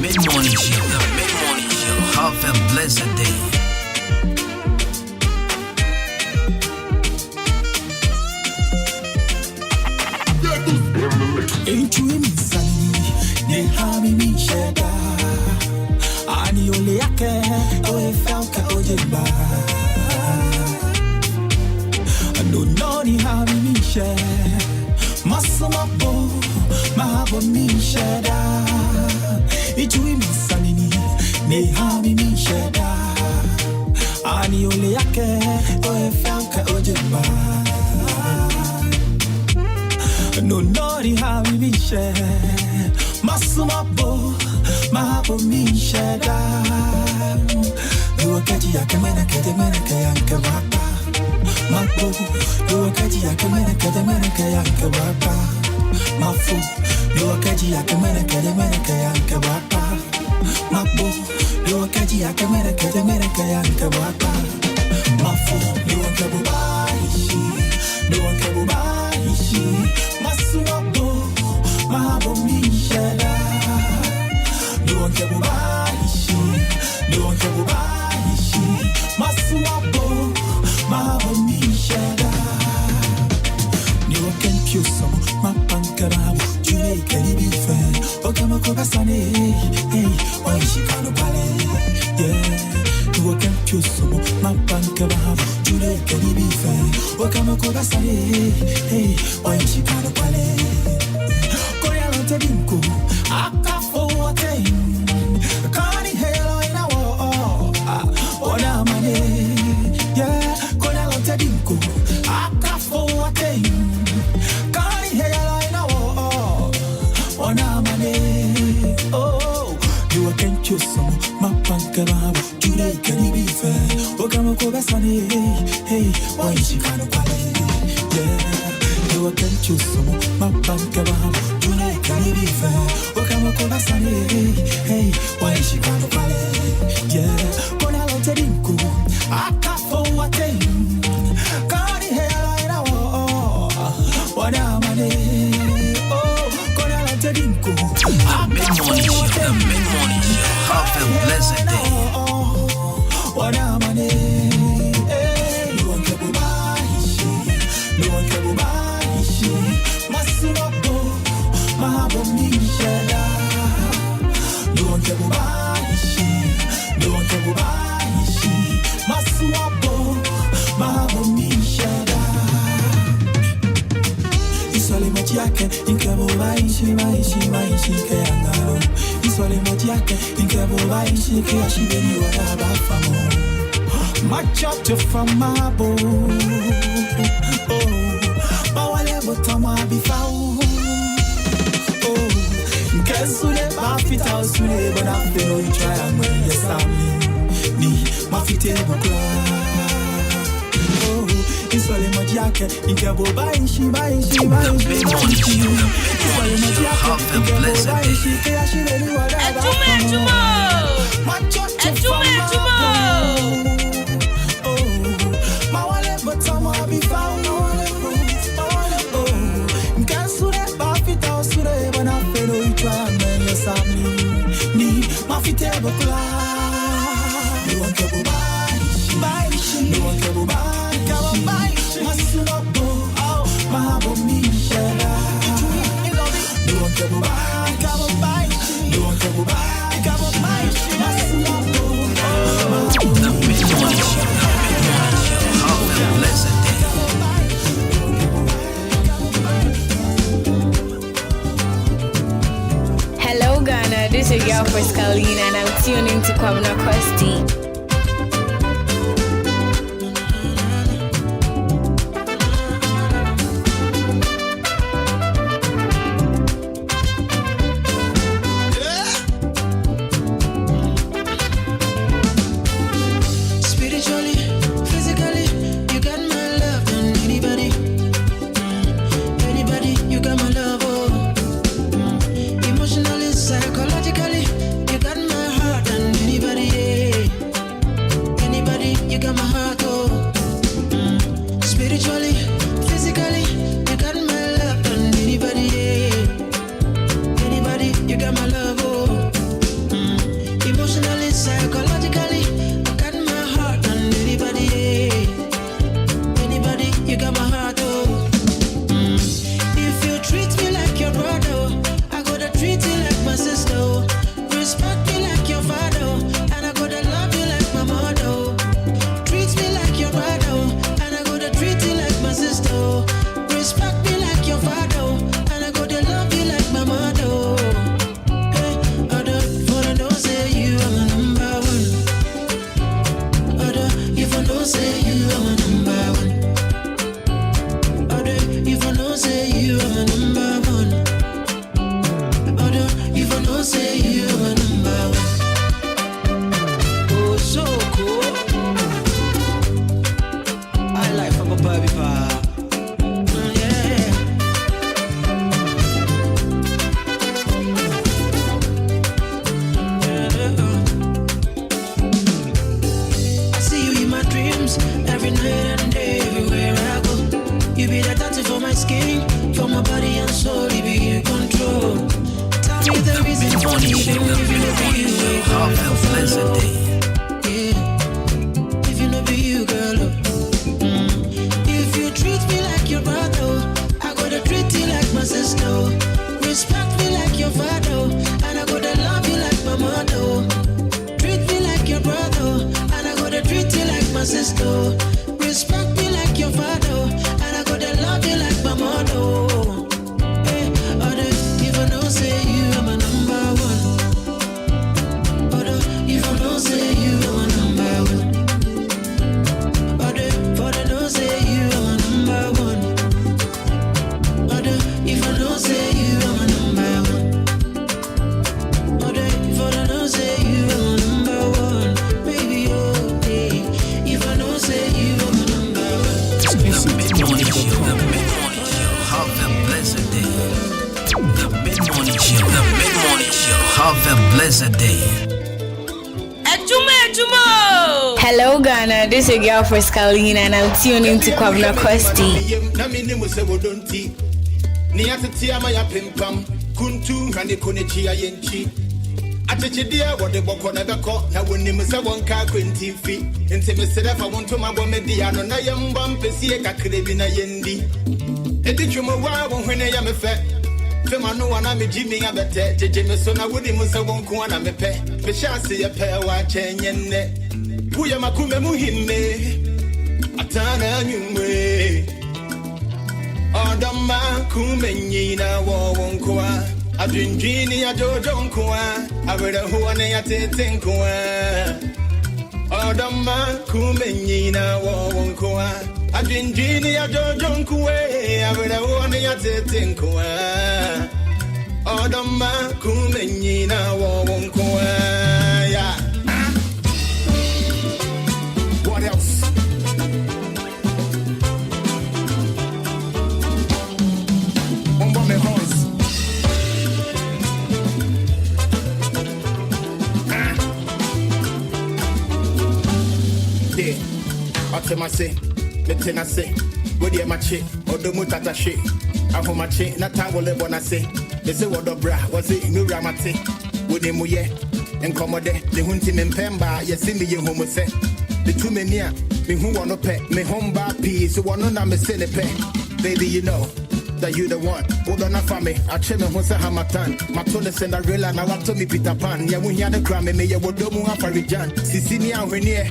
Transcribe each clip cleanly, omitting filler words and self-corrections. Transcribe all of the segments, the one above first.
mid-morning show. The mid-morning show. Have a blessed day. Ani ole yake oe falka ojemba no noni hami mishe masamo mahabo mishe da ijui misanini ne hami mishe da ani ole yake oe falka ojemba no noni hami mishe masamo mahabo mishe da Luwakaji ya kamena kademena kayanka wapa Mapo Luwakaji ya kamena kademena kayanka wapa Mafu Luwakaji ya kamena kademena kayanka wapa Mapo Luwakaji ya kamena kademena kayanka wapa Mafu Luwakabubaishi Luwakabubaishi Masu mapo Mahabo mishada Luwakabubaishi Luwakabubaishi Masuapo, mahabo mishada. Niwa kempyo somo, mapankarabu, jule karibi fe. Okama koga sane, hey, waishi kano pale, yeah. Niwa kempyo somo, mapankarabu, jule karibi fe. Okama koga sane, hey, waishi kano pale. Korea lote dinko, akafo wate. Kani helo ina wo, ona mane, yeah. Korea lote dinko, akafo wate. Kani helo ina wo, ona mane, oh. You can't choose some, mapankarabu, jure karibi fe. Okama koga sane, hey, waishi kano pale, yeah. You can't choose some, mapankarabu, jure karibi fe. Okama koga sane, hey, waishi kano pale, yeah. Korea lote dinko, akafo wate. Kani hela ina wo, wana mane, oh. Korea lote dinko, Mid-morning show. The mid-morning show. Have a blessed day. wana mane, luwakabubaishi, luwakabubaishi. Masuapo, mahabo mishada. Luwakabubaishi, luwakabubaishi. Masuapo, mahabo mishada. Iswale maji yake, inkabubaishi, maishi, maishi kayangalo. Iswale maji yake, inkabubaishi, kayashibeni wadabafamo. Machote from mabo, oh, bawale botama bifao, oh, nkesule bafita usule banafero ichaya yesami, ni mafite bukla, oh, iswale maji yake, inkabubaishi, maishi, maishi, maishi, iswale maji yake, inkabubaishi, kayashibeni wadabafamo. Machote from mabo. Hello Ghana, this is your girl Frescalina and I'm tuning to Kwabena Kwesti. Psychologically, you got my heart and anybody, yeah. sister. Respect me like your father, and I gotta love you like my mother. Hey, other if I don't say you are my number one. Other if I don't say you are my number one. Other for the don't say you are my number one. Other if I don't say you are my number one. Other for the don't say you are my number one. Baby, oh, hey, if I don't say you are my number one. The mid-morning show, have a blessed day. The mid-morning show, have a blessed day. Adwuma-Adwuma. Hello Ghana, this is your girl Frescalina and I'm tuning to Kwabena Kwesti. Kuntu hane konechi ayenchi achechedia wode boko na beko na wonim se wonka kwenti fi enti mesere fa wonto mabo media no na yemba mpesie kakre bi na yendi editwemo wa wo hwene ya mefe fema no wana mejimi abete jeje meso na wodim se wonko na mepe behase ye pe wa chenye nne buye makume muhimme atana nyumwe Odama kumenyina wonkoa adwindwini adojonkoa awere huane yatetenkoa Odama kumenyina wonkoa adwindwini adojonkoa awere huane yatetenkoa Odama kumenyina wonkoa ya What else? Me horse. Yeah, I tell my say, me tell I say, what do you mache? Odo mutata she, I ho mache. Na tango le bona say, they say what bra, was it no ramate? What do you Encomode, the hunting in Pemba, yes, in the homo say. The too many, me who wanna pet, me home bar peas, so one on me silly pet. Baby, you know that you the one. Hold on for me. I tell me what's a hamatan. My tone Cinderella, now I told me Peter Pan. Yeah, when you had a crime, me, you would do more for Rijan. Sicilia, when near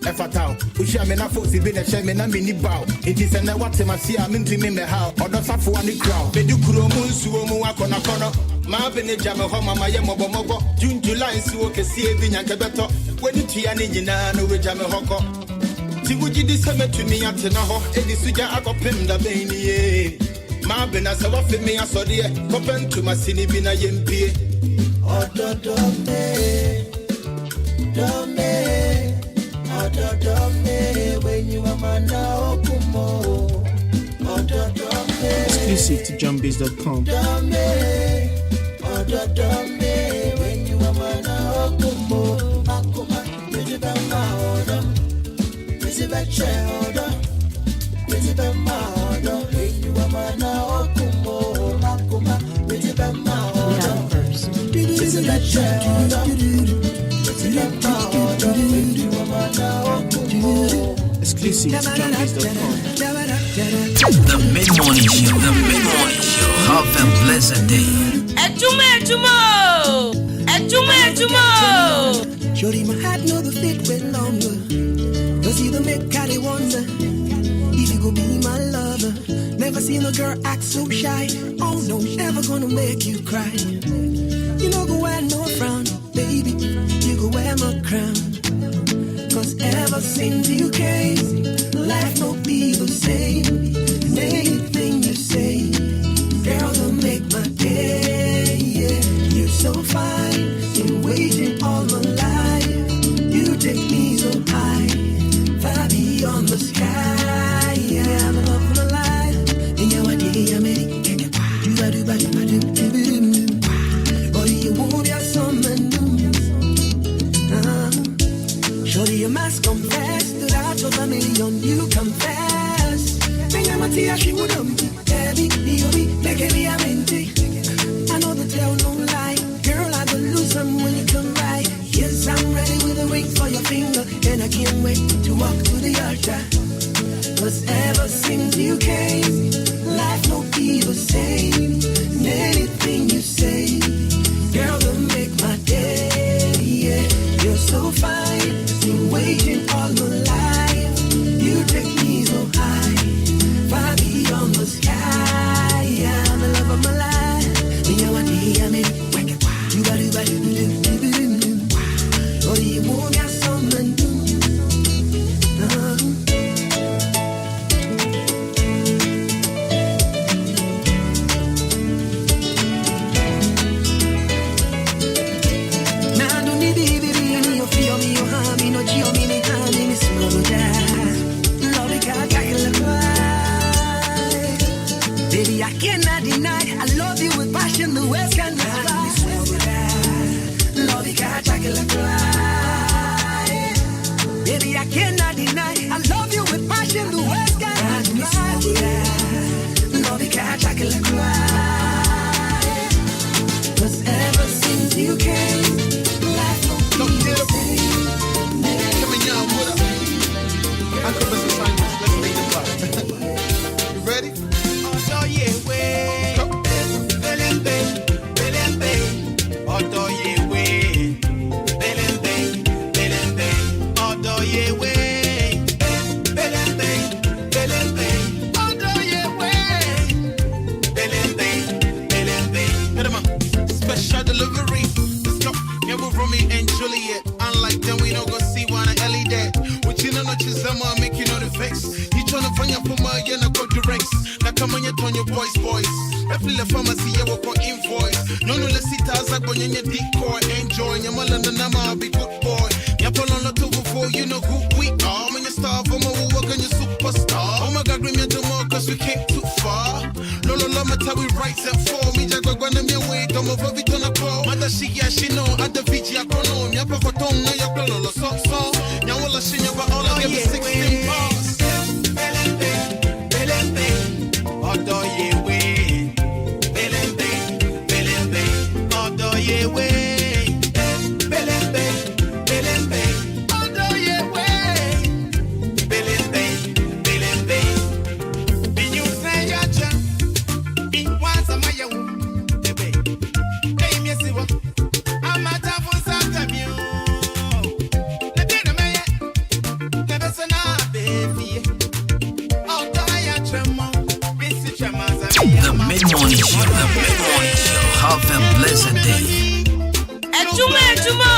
Efatao. Usha me na force, be the shame, and I mean, bow. It is and I want to see, I'm into me, how, or the for one crowd. They do Kuromu, Suomu, Akona Kono. My Benjamin, Homa, my Mobo, June, July, Suoka, see a Vinyanka. When you tea and in no Jama Hoko. See, would you discover to me at Tenaho, Eddie Suja, I got Pim the Bainy. Ma bena se wa me asode kopen to masini bi na yempie ododome when you are mana okumo ododome Exclusive to jumbase.com. Ododome when you are mana okumo akuma mejiba ma odom mejiba che odom mejiba ma odom when you are mana okumo akuma mejiba ma odom mejiba che odom mejiba ma odom when you are mana okumo. Exclusive to jumbase.com. The mid-morning show, have a blessed day. Adwuma-Adwuma. Adwuma-Adwuma. Shorty, my heart know the fit went longer. Cause you the make how they wonder if you go be my lover. Never seen a girl act so shy. Oh no, never gonna make you cry. You know go wear no frown, baby. You go wear my crown. Cause ever since you came, life no be the same. Anything you say, girl, don't make my day. Yeah, you're so fine. Been waiting all my life. You take me so high, far beyond the sky. Yeah, I'm in love with my life. And you're a day I'm ready. You got to do. Or you won't have some Shorty, your mask confess that out of a million you confess. Bring a matia, she would heavy, make me a minty. I know the tale no lie. Girl, I will lose them when you come by. Yes, I'm ready with a ring for your finger. And I can't wait to walk to the altar. Cause ever since you came, life no be the same. Anything you say, girl, will make my day. Yeah, you're so fine. Been waiting all my life. Baby, I cannot deny I love you with passion, the West can love you, can't take it like baby, I cannot deny I love you with passion, the West can love you, can't take it like 'cause ever since you came, life will be the same. Coming young, what up? I could listen to let's make it pop. You ready? Oh yeah, way. Belembe, belembe. Oh yeah, way. Belembe, belembe. Oh yeah, way. Belembe, belembe. Oh yeah, way. Belembe, belembe. Hit 'em up. Special delivery. Let's go. Yeah, we're Romeo and Juliet. Unlike them, we don't go see one of Ellie dead. Which you know, not just make you know the vex. You tryna find your puma, you're not go direct. Now come on, you turn your boys. Every the pharmacy, you work on invoice. No, let's see Taza, but you're decoy. Enjoy your Malanda Nama, be good boy. You're pulling on the before you know who we are. When you starve, I'm a work on your superstar. Oh my God, bring me to more, cause we came too far. Lolo, Lama, we right and for me. Jago, when I'm your way, don't move over to the call. Mother, she know, at the VG, I don't know. You're Pocotong, now you're Lolo, so. Now, all I see you, but all I give is 16 bars. Mid-morning show. Have a blessed day. Adwuma-Adwuma.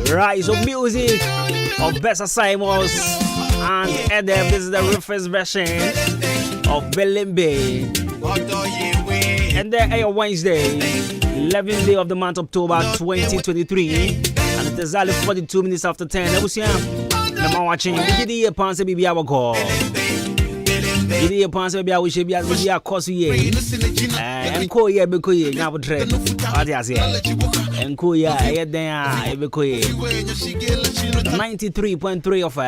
Rise of music of Bessa Simons and Edem. This is the reference version of Belembe. And then Wednesday, 11th day of the month October 2023, and it is only 42 minutes after 10. I was here. I'm watching. Did you pass baby our call? Did you pass baby our should be a course ye? And call ye because ye now dread. What is it? And call ye there because 93.3 of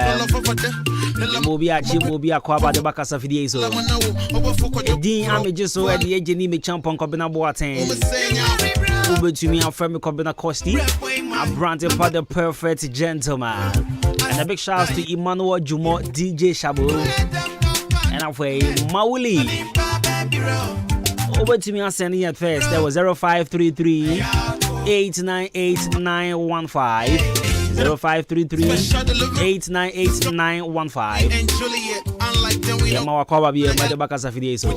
Mobia Chimobia Kwaba de Bacasa Fidieso. Dean Amijiso at the Agent me champ on Cobina Boateng. Over to me and Femi Cobina Costi. I'm branded for the perfect gentleman. And a big shout out to Emmanuel Jumo, DJ Shabu. And I'm for Mauli. Over to me and sending at first. There was 0533 898-915. 0533-898-915. Yeah, my Wakaba be a Madabaka Fidieso.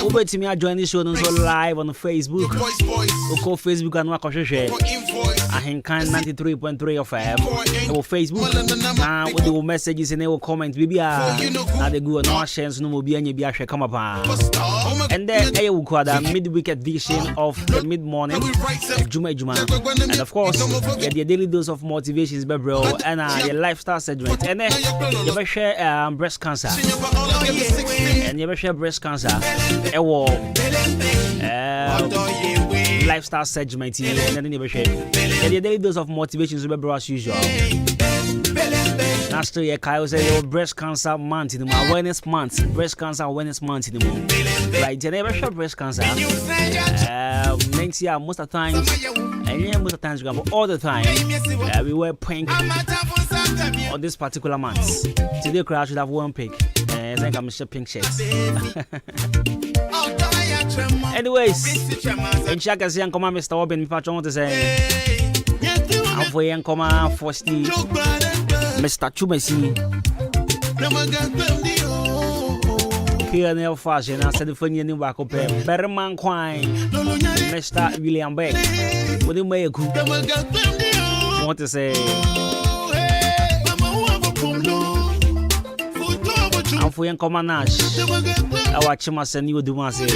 Over to me, I join the show live on Facebook. Call Facebook and Wakoshe. Ahenkan 93.3 FM. Or Facebook. Now with the messages and they will comment. Maybe now they go on our shares. No more be any biashe come up. And then I will call the midweek edition of the mid morning Adwuma-Adwuma. And of course, the daily dose of motivation is bro and your lifestyle segment. And then you ever share breast cancer. And you ever share breast cancer. Lifestyle segment. And then you ever share the daily dose of motivation is bro as usual. Last year, Kyle said breast cancer month in the awareness month. Breast cancer awareness month in the moon. Right, you never share breast cancer. Next year, most of the times, and yeah, most of the times, but all the time, we wear pink on this particular month. Today, I should have worn pink. I think I'm a pink shirt. Anyways, in Chaka, young command, Mr. Oben, if I want to say, I'm for young command, for Steve, Mr. Chumesi. Here in fashion, I said the funny new back up better man quine, Mr. William Beck. What do you make? Want to say? I'm for young Comanash. I watch him as a new Dumasi.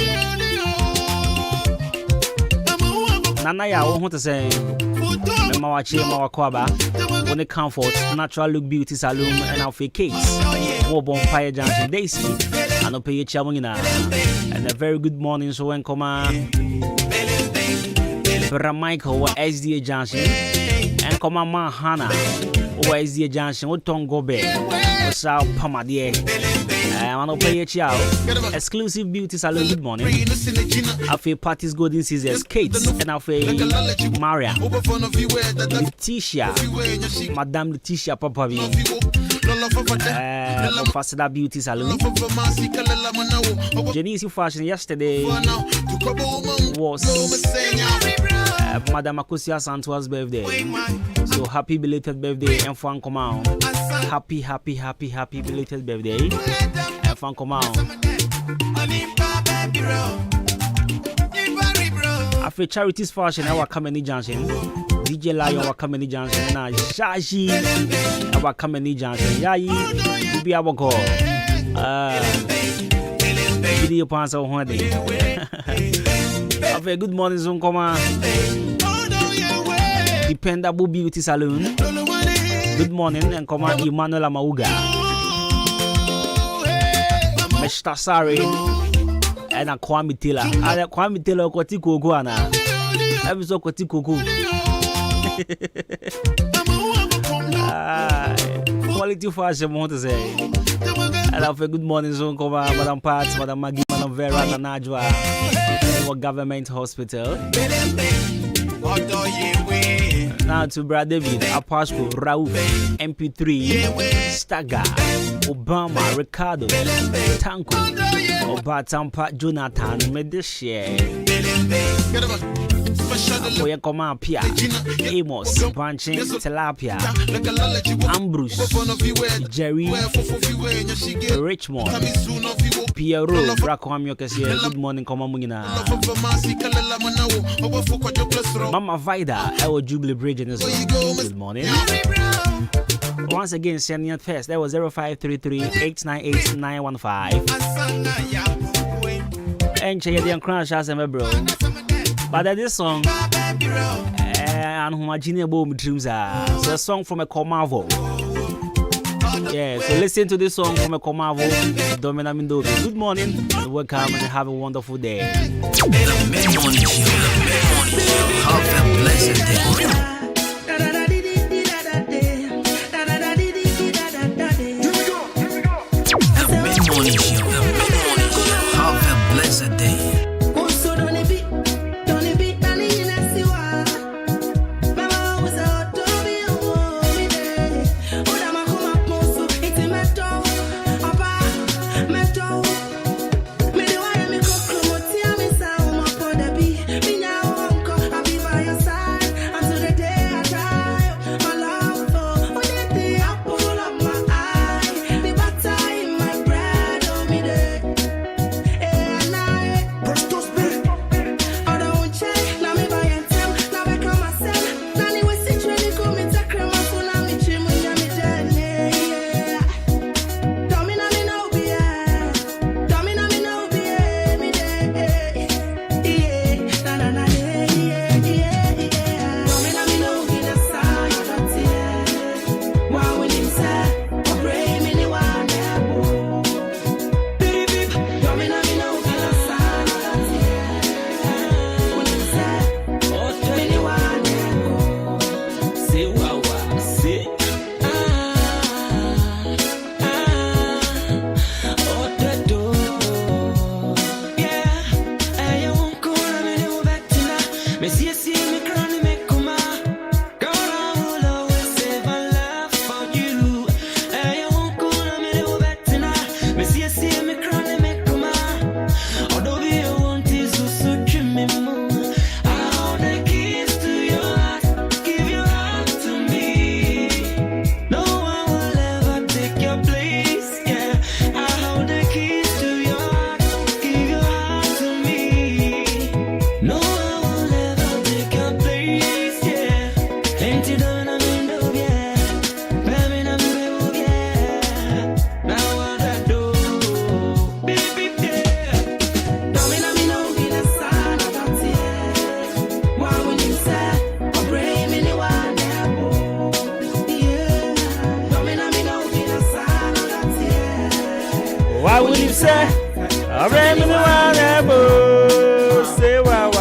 Nana, I want to say, Mama Chima Kwaba, when it comfort, natural look beauty saloon, and I'll fake cakes. More bonfire Johnson Daisy. And I'll pay you Chamina. And a very good morning, so when come on. Michael or SDA Johnson. And come on, Hannah or SDA Johnson, or Tongo Bay, or South Pamadie. And I'll pay you chow. Exclusive beauty salon, good morning. I'll pay Party's Golden Scissors, Kate, and I'll pay Maria, Letitia, Madame Letitia Papavi. Ambassador Beauty Salon. Janice fashion yesterday was Madame Akusia Santua's birthday. So happy belated birthday and fun come out. Happy belated birthday and fun come out. After charities fashion, our Kameni Junction. DJ Lion wa Kameni Johnson na Shashi wa Kameni Johnson yayi bi aboko video pansa honde have a good morning zone koma Dependable Beauty Salon. Good morning and koma Emmanuel Amauga Mr. Sari and Kwame Taylor Kwame Taylor kotiko go ana episode kotiko go quality fashion, I want to say. I have a good morning zone cover, Madam Pat, Madam Maggie, Madam Vera, and Najwa, government hospital. Now to Brad David, Apasco, Raouf, MP3, Staga, Obama, Ricardo, Tanko, Obatampa, Jonathan, Medeshare. Oya Koma Pia, Amos, Branching, Tilapia, Ambrose, Jerry, Richmond, Pierrot, Brakwam Yokesia. Good morning, Komamuna. Mama Vida, our Jubilee Bridge in this. Good morning. Once again, sending it first. That was 0533-898-915. And check the crash as a bro. But this song, and Homaginable dreams are so a song from a Comavo. Yeah, so listen to this song from a Comavo, Domina Mindo. Good morning, and welcome, and have a wonderful day. The mid-morning show, have a blessed day. Why would you say? I'm ready to say wow.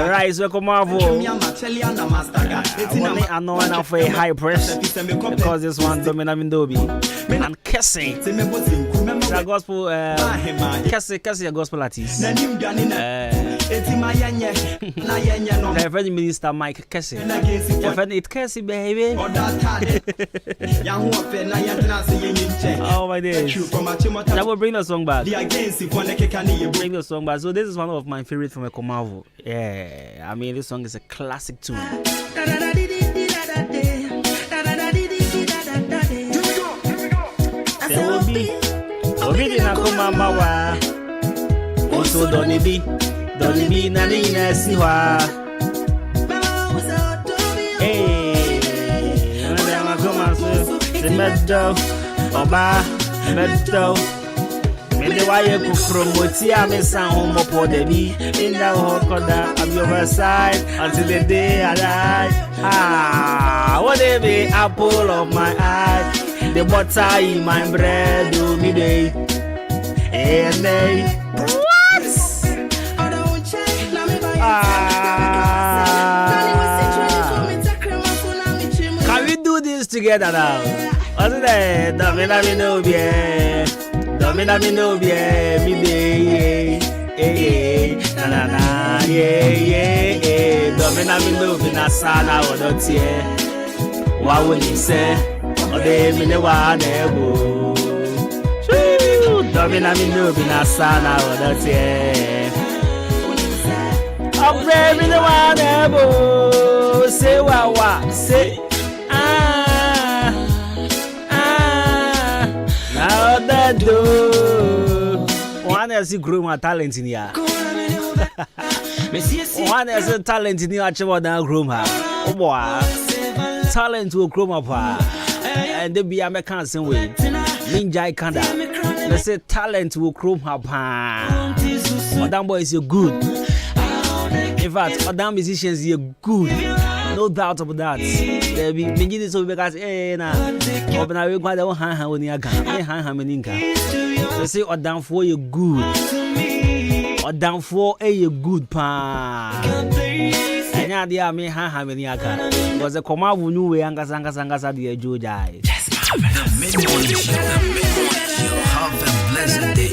Right, so come on, I know enough for a high press because this one Dominam Dobi and Kessie. The gospel, Kessie, a gospel artist. The friend minister Mike Kessie. Your friend it Kessie, baby. Oh my days. That will bring the song back. Bring the song back. So this is one of my favorite from a Komavo. Yeah, I mean this song is a classic tune. There will be Obi na Komamawa. Also Donny B Nanina Siwa. Hey, I'm going to Meadow, Oba, Meadow. Maybe why you cook from Motia, Miss Home for the bee in the Hokoda on your side until the day I die. Ah, what if the apple of my eye, the butter in my bread, do me day. And they what? Can we do this together now? What's it? Domina no be me day, na yeah. Domina no be na sana odotie. What will you say? Ode me ne wa na ebo. Domina no be na sana odotie. Obre me ne wa na ebo. Say wa say now that do one has grown my talent in here. One has a talent in here. Actually, that groom her. Oh boy, talent will grow up her, and they be American same way. Ninja Kanda. They say talent will grow her. Madam boy is good. In fact, Madam musicians are good. No doubt about that. They be beginning to because na open a week one hand when you can hand meninka. They say or down for you good. Or down for a good pa. And ya dia me hand meninka. Because the Koma wunu we anga sanga the Jojai. The mid-morning show. Have a blessed day.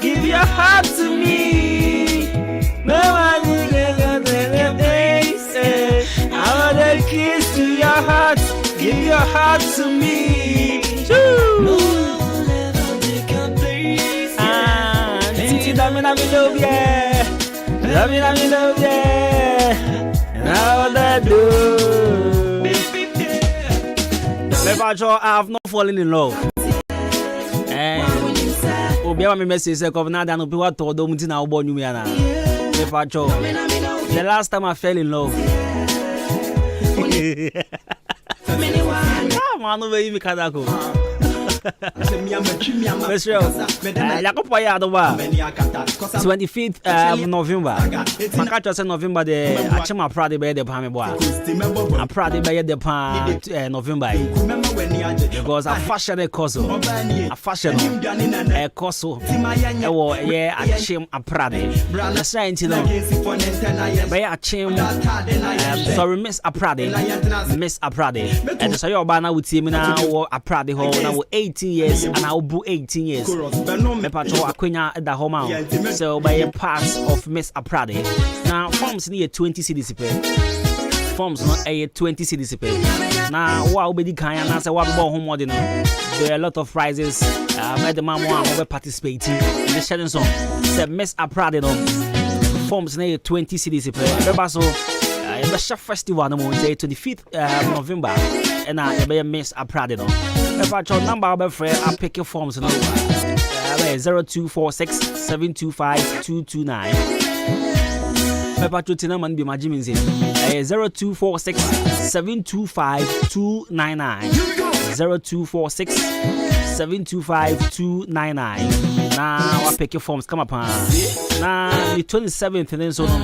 Give your heart to me. No one can place. I want a kiss to your heart. Give your heart to me. No one ever can place. Titi Domina me love yeah. Domina me love yeah. Now that do. Never sure I have not fallen in love. Obiama me message say governor dan obi wa to do muti na obo nyum ya na. The last time I fell in love. Man, no way me kadako. Special. Yakopo ya Adwuma. 25th November. Makacho say November the Achema Prade be the pa me boy. A Prade be the pa November. Because a fashion course. A fashion course. Ewo ye Achem a Prade. The science no. Be Achem sorry Miss a Prade. Miss a Prade. And so your bana with him now a Prade ho now 18 years and I'll be 18 years. Me patrol akwenya da home so by a pass of Miss Aprade. Now forms near 20 cedis per. Forms not a 20 cedis per. Now wow be the kind and say what about home modern. There are a lot of prizes. Made the man will participating in the shedding song. Say Miss Aprade no. Forms near 20 cedis per. Remember so the chef festival no more say 25th November and I be Miss Aprade no. If I try number of friend, I pick your forms now. 0246 725 229. If I try to number be my Jimmy 0246 725 299. 0246 725 299. Now I pick your forms. Come up, now the 27th and then so on.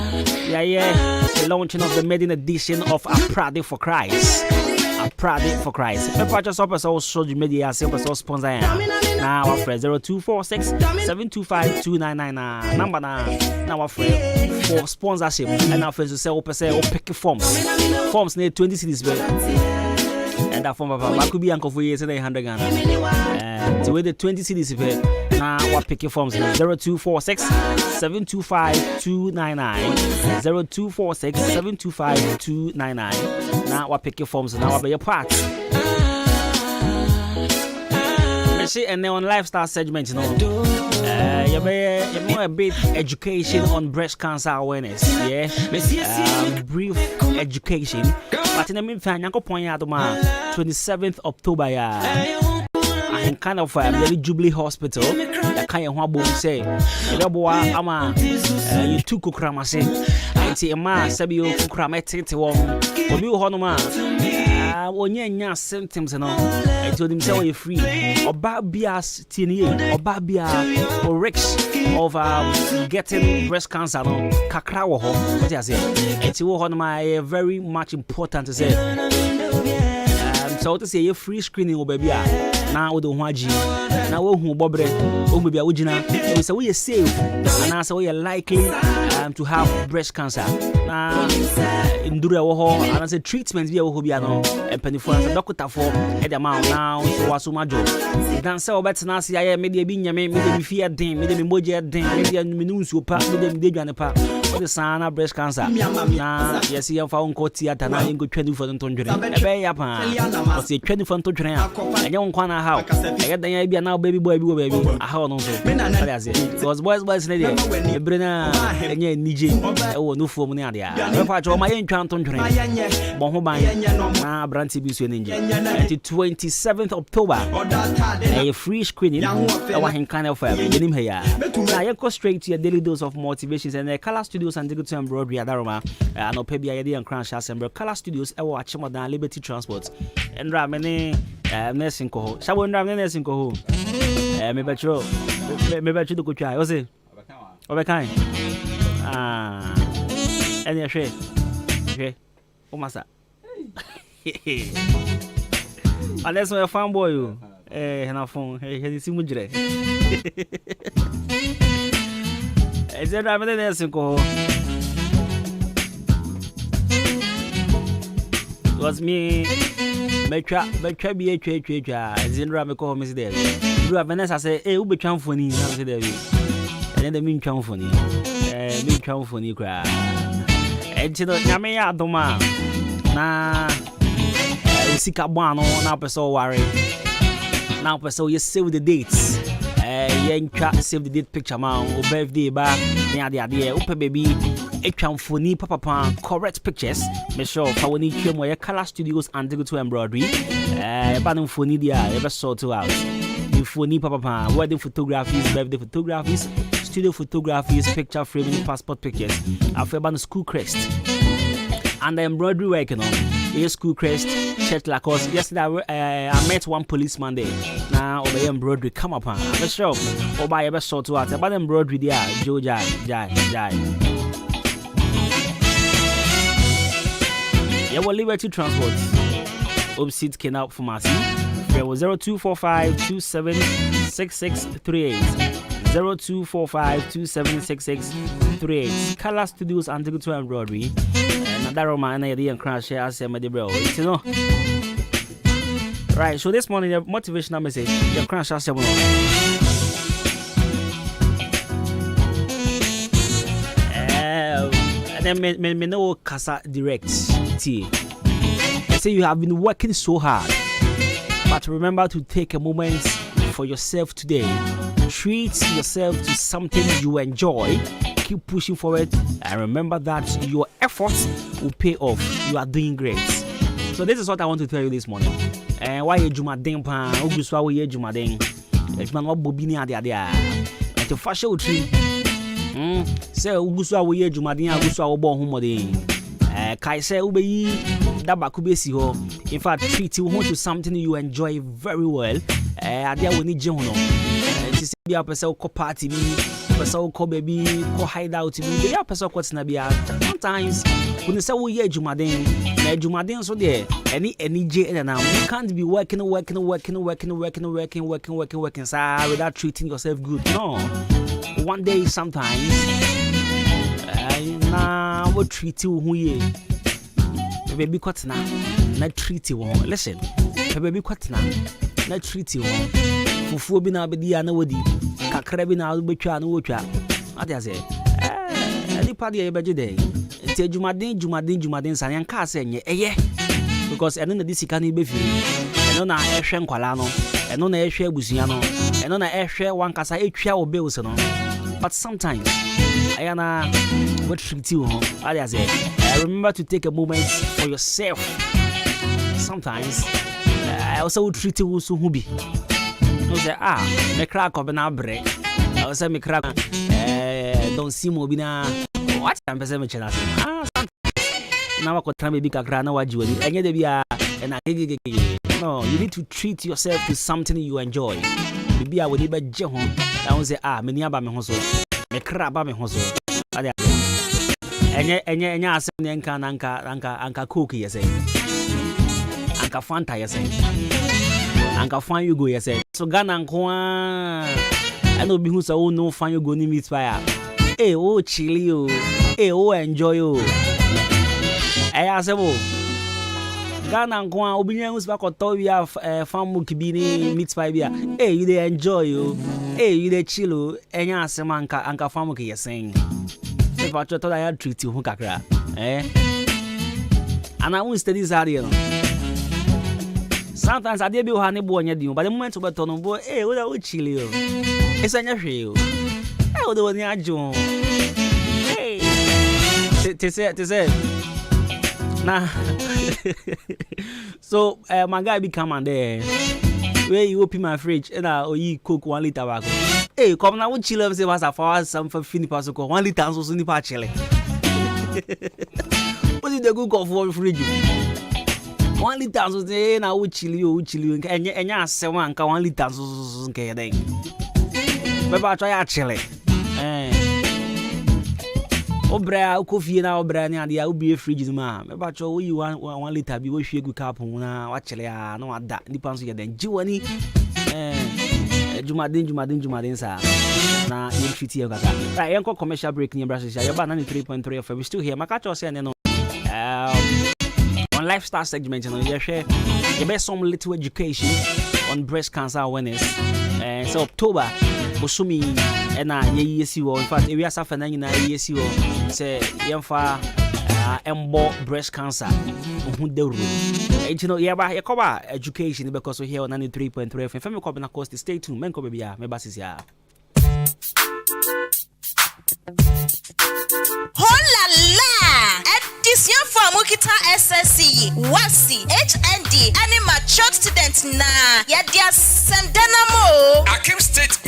Yeah, the launching of the maiden edition of A Prade for Christ. A Prade for Christ. The purchase of us also the media sales sponsor. Now our friend 0246 725 299 number now our friend for sponsorship and our friends to sell or pick forms. Forms need 20 cities and that form of I could be uncle for years and 100 Ghana. So with the 20 cities now what pick your forms 0246 725 299 0246 725 299. Now what pick your forms now I'll be your part. And then on lifestyle segment, you know, you more a bit education on breast cancer awareness, yeah, brief education. But in the meantime, you go point out 27th October, yeah. In kind of Jubilee Hospital, the kind of one say, you took Kramase, and see a man, Sabio Kramete, or you Honoma, when you symptoms and all, I told him, say, you're free, or Babias Tini, or Babia, or Rex of getting breast cancer, Kakrawo, what I say, it's Honoma, very much important to say. So to say a free screening baby now we don't want you now who bobre baby ujina we say we are safe and now so we are likely to have breast cancer now indure wo ho and say treatment be wo bia no empanifo and doctor for e the man now so waso majo dan say obet na say ya me de bi nyame me de bi fie den me de moje den me de nunsu pa me de dwane pa what the sana breast cancer na yes you fa unko theater na ngo twani for ntondwere e be ya pa o say twani for ntondwere a enye won na how e dan ya bia na baby boy bi wo baby a how no so what I say because boys na dey bre na enye nije e wo no fo mu ne ade a e fa cho ma yen twa ntondwere bo ho ban na branti bi so nje 27th October a free screening our Ahenkan FM yenim he ya na you go straight to your daily dose of motivations and Color Studios and Digital Embroidery Adaroma no pe bia yede and Crash Assembly Color Studios e wo Achimodan Liberty Transport and ramene nursing ko ho sabo ndram nursing ko ho me betro do ko twa o se obekan eni hwe o masa unless my fanboy you na phone he si mujire is there ramene nursing ko ho was me betwa bi atwa zinra me ko me there you have Vanessa say we be twamfoni na say there and then me twamfoni me twamfoni kra ejino nyame ya adoma na usika bwa no na person worry now person you save the dates yen save the date picture ma o birthday ba na ade o pe baby etwamfoni papa correct pictures me sure fa woni twem your Color Studios and Digital Embroidery ba no foni dia e be sort out before ni papa wedding photographies, birthday photographies, studio photographies, picture framing, passport pictures. After about the school crest and the embroidery work, you know, a school crest, church Lacoste. Yesterday I met one policeman there. Now over embroidery come up, let's show. Or by ever sort to out about embroidery there, Joe Jai. Yeah, well, Liberty Transport. Opposite came out from us. There was 0245276638. 0245276638. Color Studios and Digital Embroidery. And that Roman and crash share as a bro. You know. Right, so this morning the motivational message, your crash as and then me know Casa Direct T. I say you have been working so hard, but remember to take a moment for yourself today. Treat yourself to something you enjoy. Keep pushing forward, and remember that your efforts will pay off. You are doing great. So this is what I want to tell you this morning. And why you Jumadin pan? Oguswa we Jumadin. If man what bobini adia. And to fashion tree. Say Oguswa we Jumadin. Oguswa obo humodin. Kai say ubeyi daba kubesi ho. In fact, treat you to something you enjoy very well. Adia we need jehono. To say be a person ko party me, person ko baby ko hide out me. Be a person ko tinabia. Sometimes when you say we Jumadin, na Jumadin so there. Any J and now you can't be working sir, without treating yourself good. No. One day sometimes nah we treat you who ye. Baby cut now. Not treat you. Listen. Baby cut now. Not treat you. Fufu bi na be dia na wodi. Kakra bi na betwa na wotwa. What I say? Any party e beje dey. Ti Jumadin san yan ka say enye because eno na disika na ibefi eno na ehwe nkwala no eno na ehwe abusia no eno na ehwe wankasa etwa obeus no. But sometimes ayana what treat you I say remember to take a moment for yourself. Sometimes I also treat you so hubi no say me crack up na bre I also me crack don't see mo bi na what am person me chena now I can be kakra na waji enye de bia na no, you need to treat yourself to something you enjoy. Bibia we be je ho na say me aba me ho so me kra ba me ho so ade enye asem ne anka coke yese anka fanta yese anka fan you go yese so Ghana nko I no be hu so no fan you go ni meet fire oh chili oh oh enjoy oh asebo Ghana nko obinya hu spa koto wi famu kibini meet fire bia you dey enjoy you you dey chill oh enya asem anka famu ke yesen if I thought I had treat you hu kakra and I won't study zaria no sometimes I dey be ho ne bo nya di but the moment we turn bo we dey chill you esanya hwe you we dey woni ajo te say nah so my guy be come and there where you open my fridge and you cook 1 liter back come now we chill say was for some for finish pass ko 1 liter so ni pa chile what did the cook for fridge 1 liter so say na we chill you enya asem anka 1 liter so nke den beba try a chile obra coffee na obra ni ade a obi fridge ma me ba cho we 1 liter bi wo hwe gu cup na wa chele a na wada nipa nso ye den jiwani Jumadin sa na you treat you kaka right yanko commercial break ni brasses ya ba 93.3 FM we still here maka cho say no on lifestyle segment you know you share you be some little education on breast cancer awareness so October Bosumi na yesi wo in fact we asa fa na nyina yesi wo say yemfa embo breast cancer hu de ru you know ye cover education because we here on 93.3 FM me ko na cost stay tuned men ko be bia me basis ya Hola la! Edition for Mukita SSC, WASI, HND, and matured students na. Ya dia semdana mo.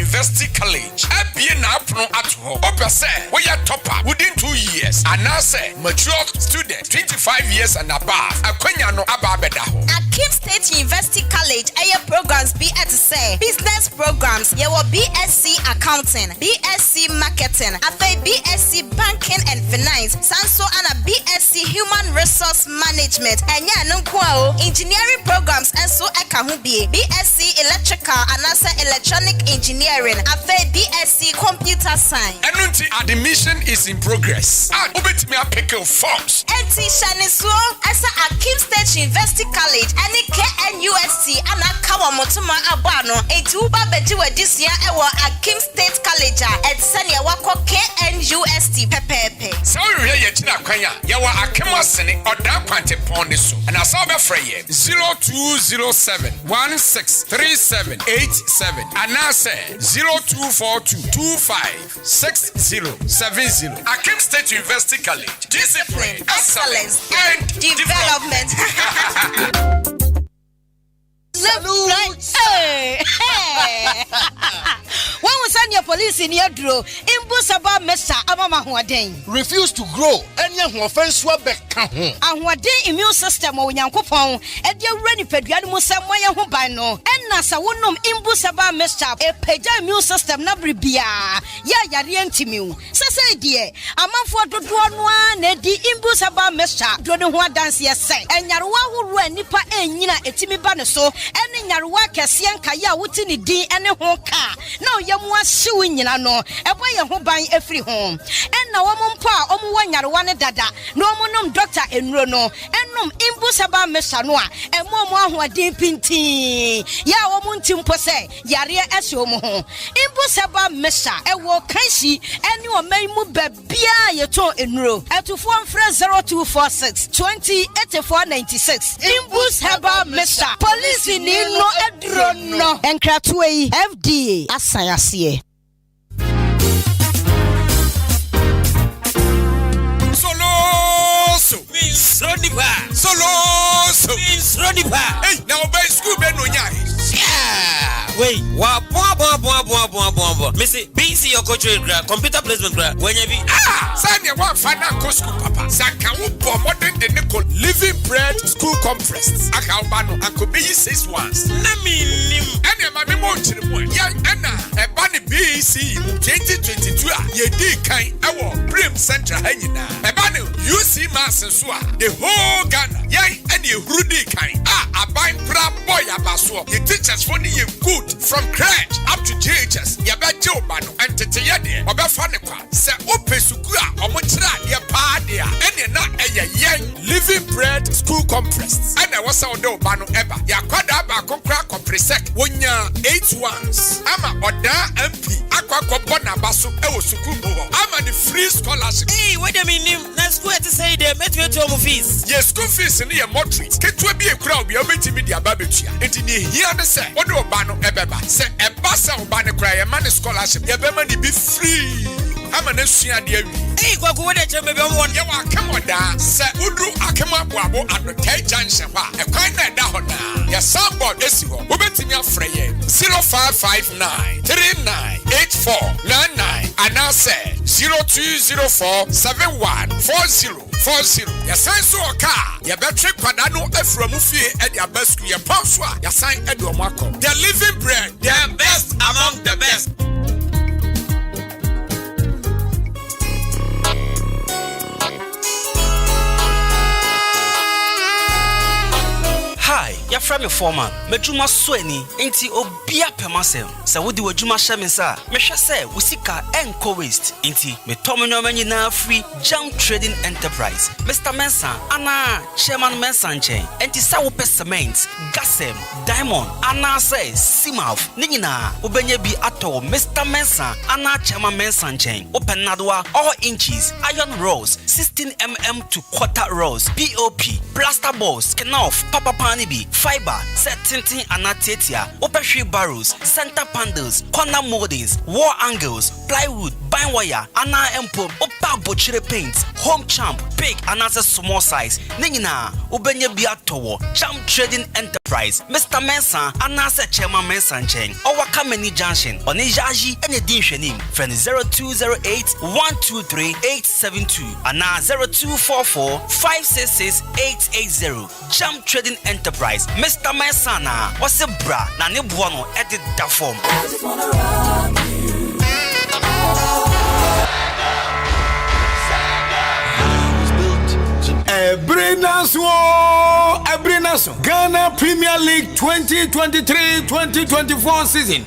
University College. Ebie na apono ato. Opese we are topper within 2 years. And now say mature student 25 years and above. Akwanya no aba beda ho. Akim State University College aya programs be at say business programs. Ye will BSc Accounting, BSc Marketing, afa BSc Banking and Finance, sanso and a BSc Human Resource Management. Enya no kwa engineering programs enso eka ho bie. BSc Electrical and also Electronic Engineering, afa BSc Computer Science. Enunti admission is in progress. And ubetimi apeke forms. Enti shaniso asa Akim State University College ani KNUST ana kawa motuma abano enti uba beji wedisia ewo Akim State College et senia wako KNUST pepepe. So we ye china kwanya yawa Akim asene oda kwante pon so. And asa be freye 0207 163787 and now say 0242256070. Akim State University College. Discipline, excellence, and development. Hey! When we send your police in your draw, Imbusaba Mesa Amama Huaden. Refuse to grow, and your offense will be count. And what day immune system or Yankopon, and your ready Pedriano Samoya Hubano, and Nasa Wunum Imbusaba Mesa, a Peja immune system Nabribia, Yarientimu. Sasa dear, a month for the one, Nedi Imbusaba Mesa, Dronua dance yes, and Yarwa who ran Nipa and Nina Etimi Banaso, and in Yarwa Cassian Kaya Wutini D and a honka. No, Yamwa suing Yano, a way of buying a free home. And now Pa, Yarwana Dada, no monum doctor in Rono, and num Imbusaba Mesanoa, and Momo who are deep pinti. Ya womuntim pose, Yaria Esomo. Imbusaba Mesa, a walk Kanshi, and you may move Bia Yato in row, and to form friend 0246 208496. Imbusaba Mesa, police in no Edrono, and Kratway FDA, Asayasie. Solo means Rodipa. Hey, now by school Benoya. Wait, wa Missy, BC your coach computer placement when you be Sanya one final school papa. Saka upo modern the Nicol Living Bread School Conference. Akaubano and could be 6 once. Nami nim and my memory young Anna a bunny BC 2022 ye di kind our Prim Central Hangina. A bunny UC Mass and Swa the whole Ghana young and you Rudy kind a buying pra boy abaso. The teachers for the good from crèche up to JHS. Yabajo Bano and Teteyade Obafanekwa. Se Opesukua Omotra ya Padia and you're not a young Living Bread School Conference. And I was on the Bano Eba. Yakwada Bakokra Compresec 8 ones. Ama Oda MP Aqua Bona Basu Ewo Sukubo. Ama the free scholarship. Hey, wait a minute. Now school to say they met you to fees. Yes, school fees in your mortuary. Get to be a crowd. We are meeting media babitia. And in here they say, what do Bano Ebeba? Say a bassa Bano cry a man scholarship. Your money be free. I'm an Asian dear. Hey, go go there, maybe one. You are come on down. Say, Udru Akama Wabo at the Tay Junction. A kind of down now. Your soundboard is you. We bet in your frame 0559 398499 and now say 0204 714040. Your sign so a car. Your battery Padano from Mufi at your best. Your password. Your sign Edwama-Adwuma. The Living Bread. The best among the best. Hi, you're from your former. Mejuma Sweni, inti obia pemasem. Sa wudi wajuma shamisa. Mesha se, usika enko waste. Inti, me tomino meni na free junk trading enterprise. Mr. Mensa, ana, Chairman Mensa chain. Inti sa upe cement, gasem, diamond, ana se, simaf. Ningina, ubenye bi ato, Mr. Mensa, ana, Chairman Mensa chain. Open nadwa, all inches, iron rods, 16mm to quarter rods, POP, plaster balls, kenoff, papa pan fiber, set tinting anatetia, open barrels, center panels, corner moldings, wall angles, plywood, fine wire ana empo opa bochire paint home champ big another small size nina ubenya bia towo Champ Trading Enterprise Mr. Mensa anasa chairman Mensa Cheng Owaka Mani Junction on Ijaji and a din shenim friend 0208 123 872 and 0244 566 880 Champ Trading Enterprise Mr. Mensa na wase bra na ne buono edit da form. Ebrenaso Ghana Premier League 2023-2024 season.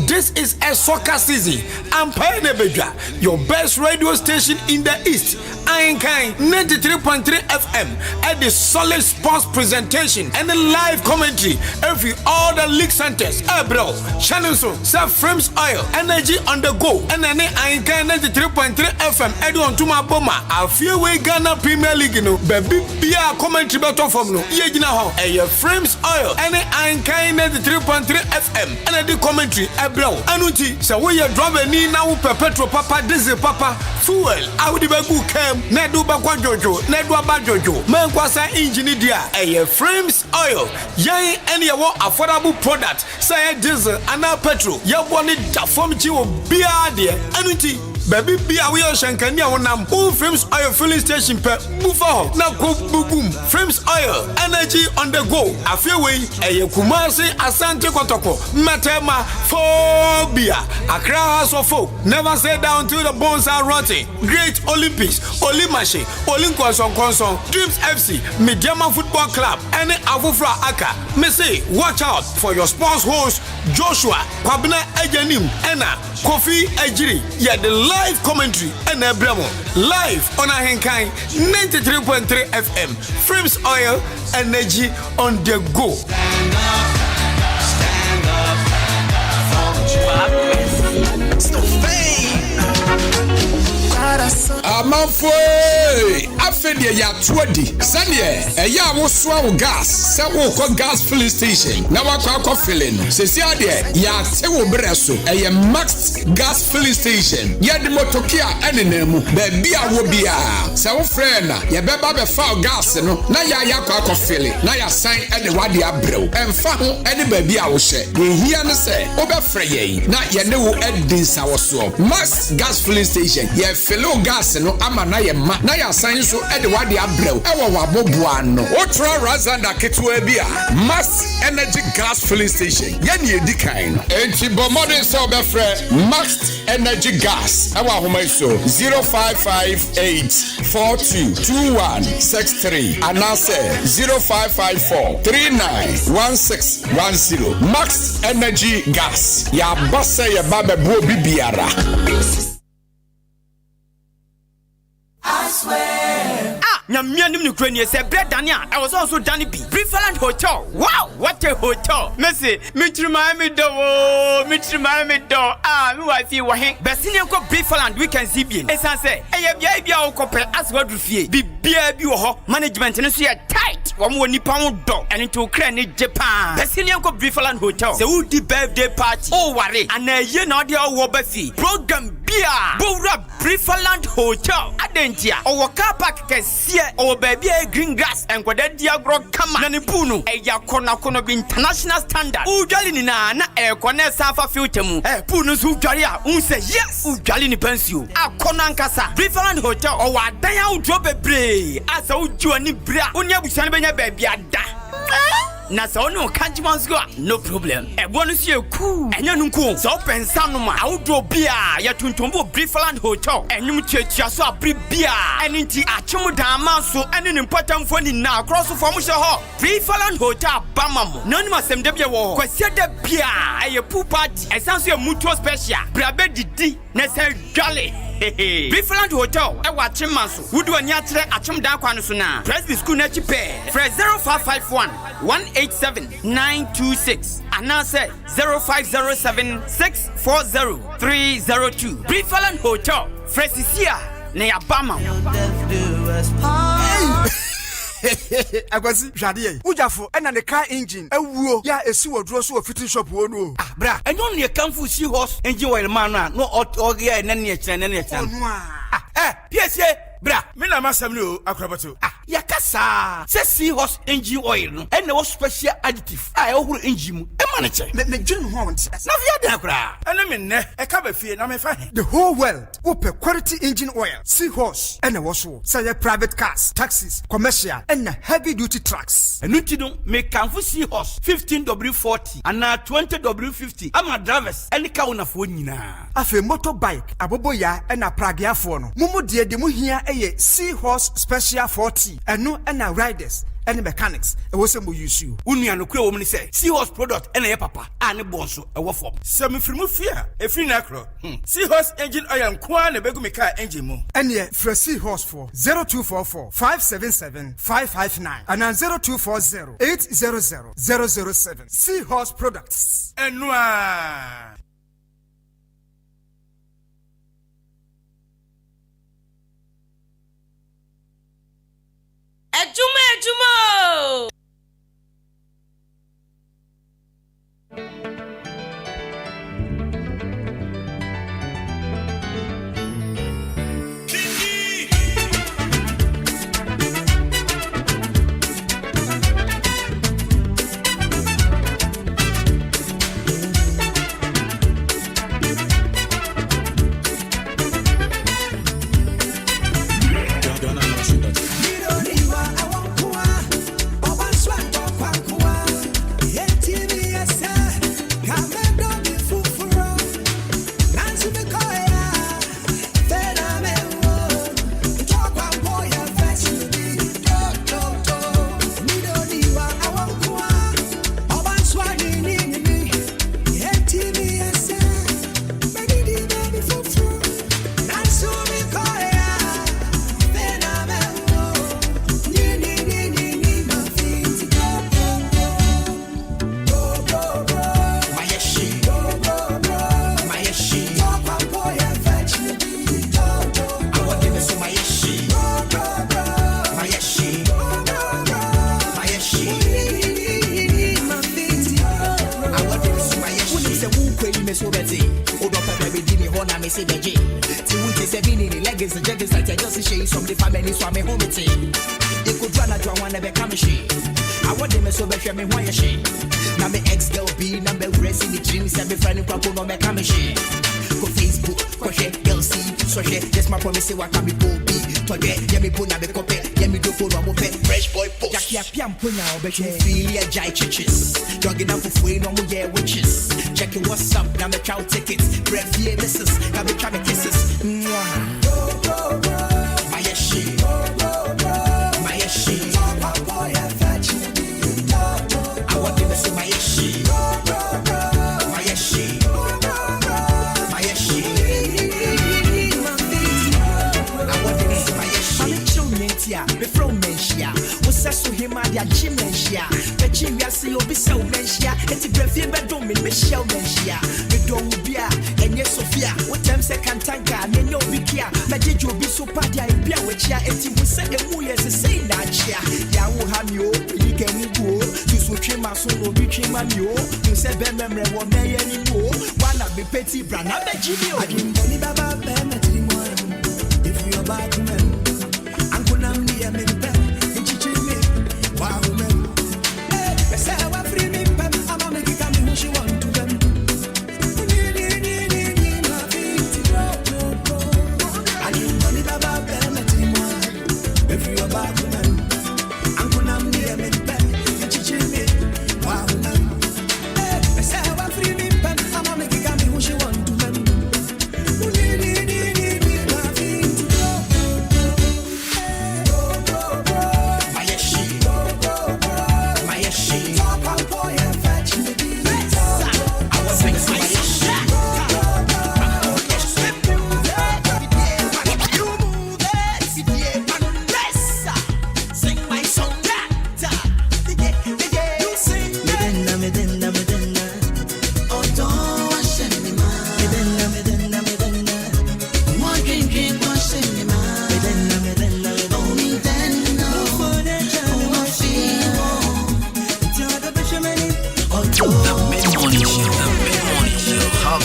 This is a soccer season. I'm Beja, your best radio station in the East. Ahenkan 93.3 FM at the solid sports presentation and the live commentary every all the league centers. Bro, Shannon Self Frames Oil, Energy on the Go, and then Ahenkan 93.3 FM. Edwin Tuma Boma, I feel we Ghana Premier League, you know, baby, be a commentary battle from no. Yejina ho, Frames Oil, and Ahenkan 93.3 FM, and the commentary. Bro, Anuti, so we are driving in now perpetual papa, diesel papa, fuel. I would be good. Nedu bakwa jojo, nedu abajojo. Menkwasa engine dia. Frames Oil. Yai any yawo affordable product. Say diesel and petrol. Yaboni da form chiwo bia de. Anuti. Baby bia we shankania wonam. Frames Oil filling station per bufa. Na ko boom. Frames Oil. Energy on the go. Afewe Kumasi Asante Kotoko. Matema phobia. Accra House of Folk. Never say down till the bones are rotting. Great Olympics. Olimashe, Olinkonson, Dreams FC, Mediama Football Club, and Avufra Aka. Say, watch out for your sports host, Joshua, Kwabena Ejanim, Anna, Kofi Ejiri, the live commentary, and Bremo, live on Ahenkan 93.3 FM, Frames Oil, Energy on the go. Amanfoe afedie ya tuodi sane eya woso awo gas se wo ko gas filling station na wakwa filling sesi ade ya te wo breso eye max gas filling station ye de motokia enenemu ba bia wo bia se wo frɛ na ye beba be fa gas no na ya kwa filling na ya san ede wade abrew emfa ho ede ba bia wo hye ye hia ne se wo be frɛ ye na ye ne wo edin sa wo so max gas filling station ye fill gas no ama na ye ma na ya san so e de wade abrew e wo waboboa no otra razanda ketwa bia max energy gas filling station ye ne edikan no enti bomodin so be frɛ max energy gas e wa homa so 0558422163 anase 0554391610 max energy gas ya basa ye ba bo bibiara. I swear. Nyamianim ni krenie se bread Dania. I was also Danny B. Preferland Hotel. Wow, what a hotel. Messi, Mitrima me do. Me wife wa hen. Besini ko Preferland weekend CBN. Esan say, bia o kope as what fie. Bia bi wo ho. Management no so tight. Wo mo nipa wo do. Eni to kra ni Japan. Besini ko Preferland Hotel. Se wo di birthday party. O ware. Ana ye na de wo ba fi. Program bia. Bowra Preferland Hotel. Adentia. O car park kesi or baby green grass and kwada diagro kama na ne punu eya kona bi international standard udwali ni na kona safa filter mu punu so udwali a unse yes udwali ni pensio akona nkasa Preferland Hotel o wa dan ya udwo bebre asa udwo ni bra onya busan benya baby ada na so no kanjimansko no problem ebonu sie ku enya nunku so pensa no ma awdo bia ya tuntumbo Preferland Hotel enyum tiatia so abri bia eninti achemu dan ma so ene ne potamfo ni na cross form hye ho Preferland Hotel bamamo no ni masem de bia wo kwase da bia eye pool party esanso e mutual special brabe didi na se dwale Preferland Hotel e wa chimanso wudu ani atere achem dan kwa no so na Presby school na chi pe 0551 187-926 and now say 0507-640-302 Preferland Hotel Fresisia Neabama. Agwazi Jadie. Ujafo ena the car engine. Ewuo ya esi wodro so fitting shop wono. Ah bra, enyo ne kamfu seahorse engine oil man no ogia enene chenene chan. PSA bra, me na masam no akrabato. Yakasa se seahorse engine oil no ene wo special additive a ehuru engine mu e ma ne che me dwen ho won na via da kra ene me ne e ka ba fie na me fa the whole world open quality engine oil seahorse ene wo so say private cars taxis commercial and heavy duty trucks enu ti no me kanfo seahorse 15W40 and 20W50 ama drivers ene ka wona fo nyina afi motorbike aboboya ena pragiafo no mumu de mu hia eye seahorse special 40 enu ena riders and mechanics e wo se mo use you unua no kure wo mni say seahorse product ena ye papa ane bonso e wo form se me firimu fia e firi na kro seahorse engine oil nkoa na begu me car engine mu ene fra seahorse for 0244 577 559 and 0240 800 007 seahorse products enua Adwuma-Adwuma. Drugging up for free, no more yeah witches. Checking what's up, now me chow tickets. Breath yeah misses, now me trying to kisses. My shit, my shit. I want them to see my shit, my shit, my shit. I want them to see my shit. I'm a true mentia, me from mentia. What's that so him and ya chimentia? Chimia see you be so mentia. It's a breath bedroom in Michelle mentia. The door will be and yes, Sophia. What time second tanker, and no bikia. Magic will be so party and beer with ya. And you will say the moo as a say that chair. Ya will have you, you can go. You switch him as soon as you came on you. You said, Ben memory won't may anymore. One of the petty brand, I'm a Jimmy. I didn't believe about them at anymore. If you're bad woman, I'm gonna be a minute. Wow, man. Say I want free me, but I'm make it come who she want to them. I need money, baba, if you are bad woman, I'm gonna be a minute, and teaching me. Wow, man. Say I want free me, but I'm make it come who she want to them.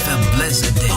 Have a blessed day.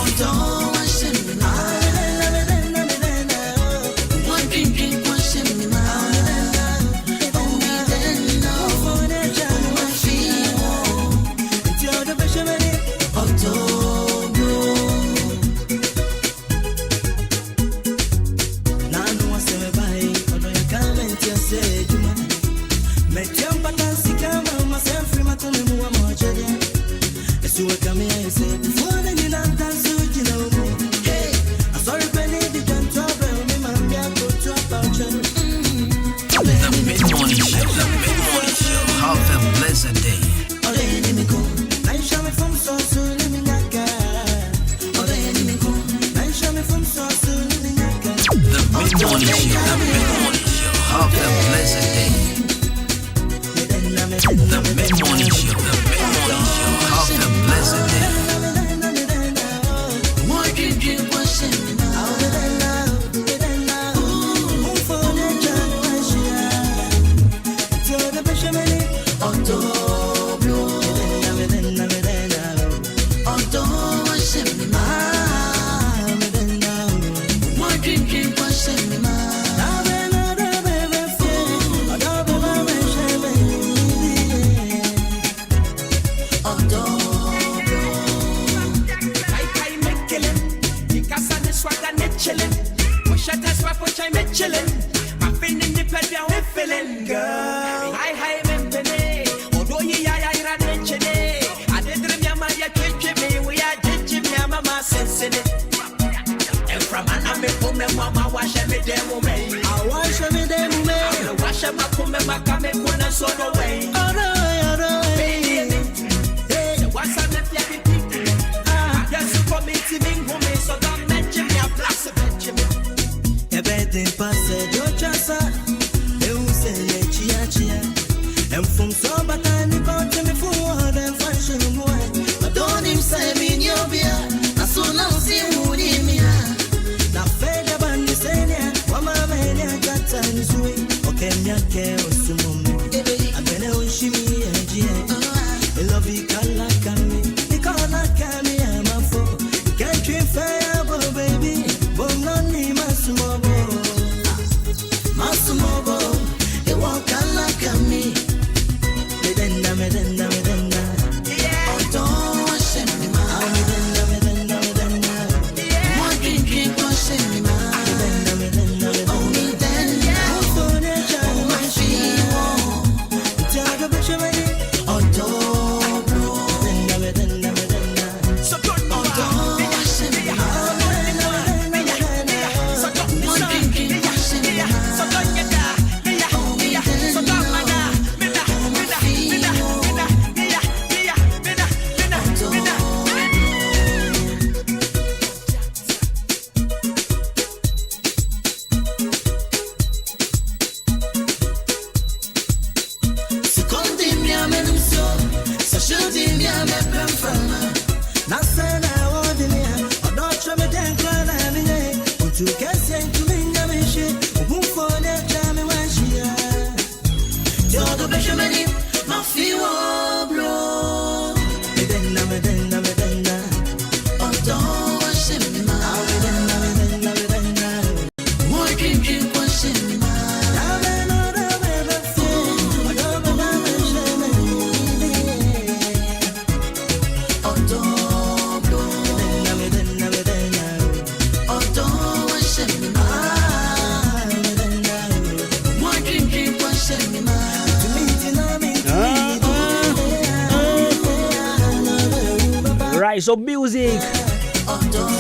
So music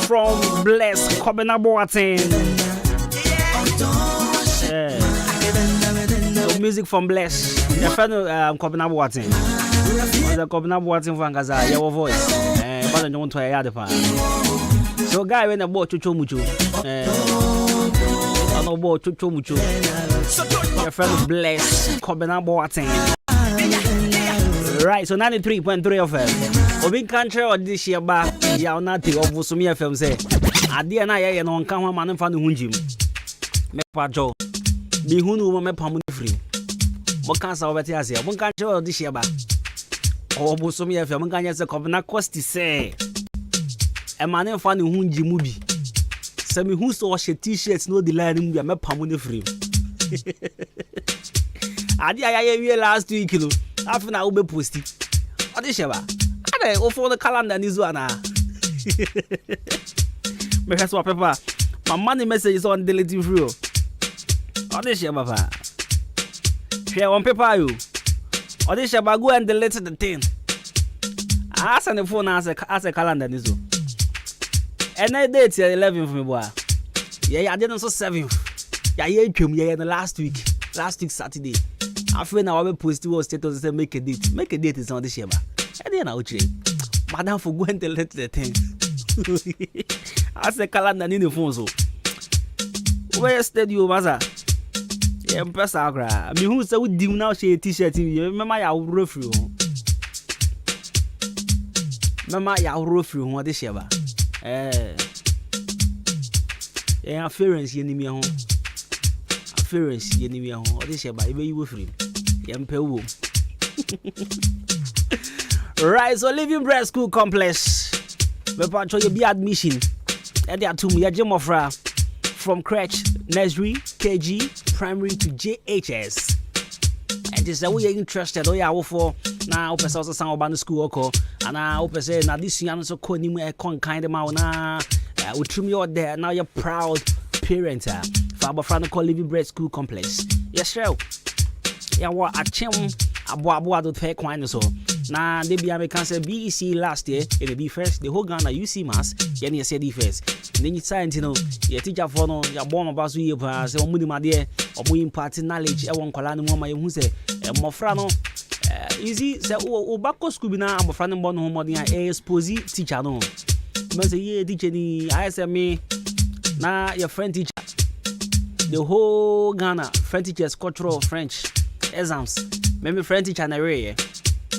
from Bless Adwuma-Adwuma. So music from Bless. The friend Adwuma-Adwuma. The Adwuma-Adwuma for Angaza, your voice. But I don't want to hear the part. So guy when I bought Chucho Mucho. I know about Chucho Mucho. Your friend Bless Adwuma-Adwuma. Right, so 93.3 of them. Obi country or this year back, ya na ti of Sumi FM say. Ade na ye no nka ho man fa no hunjim. Me pajo. Bi hunu mo me pamu free. Mo kan sa obeti ase. Mo country or this year back. O Sumi FM mo kan say Governor Costi say. Emane fa ne hu ngimu bi. Se me hu so she t-shirts no the line mu ya me pamu ne frame. Adi ayaye wie last week no. Afi na wo be posti. Odi sheba. Ade o for the calendar ni zo ana. Me so paper. My money message is on deleting free. Odi sheba fa. Share on paper you. Odi sheba go and delete the thing. Asa the phone as a calendar ni zo. And I date 11 for me boy. Yeah, I didn't so 7th. Yeah, you came here in the last week Saturday. I feel now I will post to status and make a date. Make a date is on the sheba. I didn't know che. Madam for going to let the thing. I say calendar in the phone so. Where steady you maza? Yeah, pesa gra. Me who say we dim now she t-shirt in. Remember ya rough you. Remember ya rough you on the sheba. Yeah, afference ye ni me ho. Afference ye ni me ho. O de sheba ebe you free. Ye mpe wo. Right, so Living Bread School Complex. Me pa cho ye be admission. E dey atum ye jemofra from crèche, nursery, KG, primary to JHS. And is that we are interested or ya wo for na opese also san oba no school oko ana opese na this year so ko ni mu e kon kind ma na we trim you there now you're proud parent for abofra no call Living Bread School Complex. Yes sir. Ya wa achem abo do fe kwan so na they be am can say BEC last year in the first the whole Ghana UC mass ye na say the first then you say you know your teacher for no ya born about so ye pa say omu ni ma there omu impart knowledge e won kwala no ma ye hu say mofra no easy say o bako school bi na mofra no born no modern expose teacher no me say ye teacher ni I say me na your friend teacher the whole Ghana friend teachers cultural French exams me friend teacher na re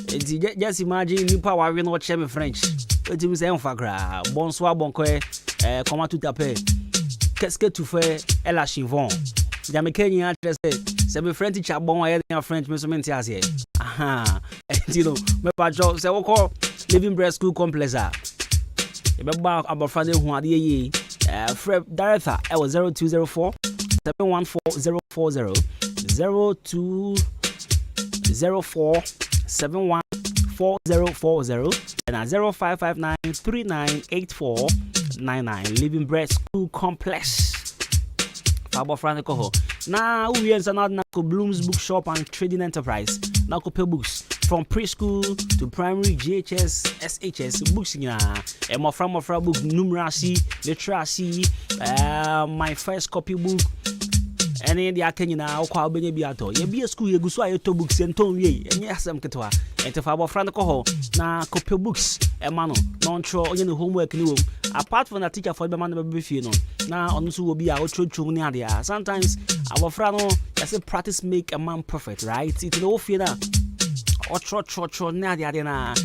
just imagine nipa wa we no che me French eti mi say enfa gra bonsoir bonko comment tout appelle qu'est-ce que tu fais elle a chivon jamais Kenya c'est me friend teacher bon wa ya French me so me ntia se aha you know me pa jo say we call Living Bread School Complex e be ba abofra ne hu ade ye Fred director I was 0204 714040 0204 714040 and at 0559398499 Living Bread School Complex. Fabo Franco. Now we are now Bloom's Bookshop and Trading Enterprise. Now pay books from preschool to primary, GHS, SHS books in and more from book numeracy, literacy, my first copy book. And in the Kenya, I'll be ato. Ye be a school, you go so I to books and tone ye, and yes, some ketwa. And if I were Franco, now copy books, a mano, non tro, or the homework new. Apart from the teacher for the man of Buffino, now on will be our true Chunia. Sometimes our frano, as a practice make a man perfect, right? It's no fear. Or tro nadia na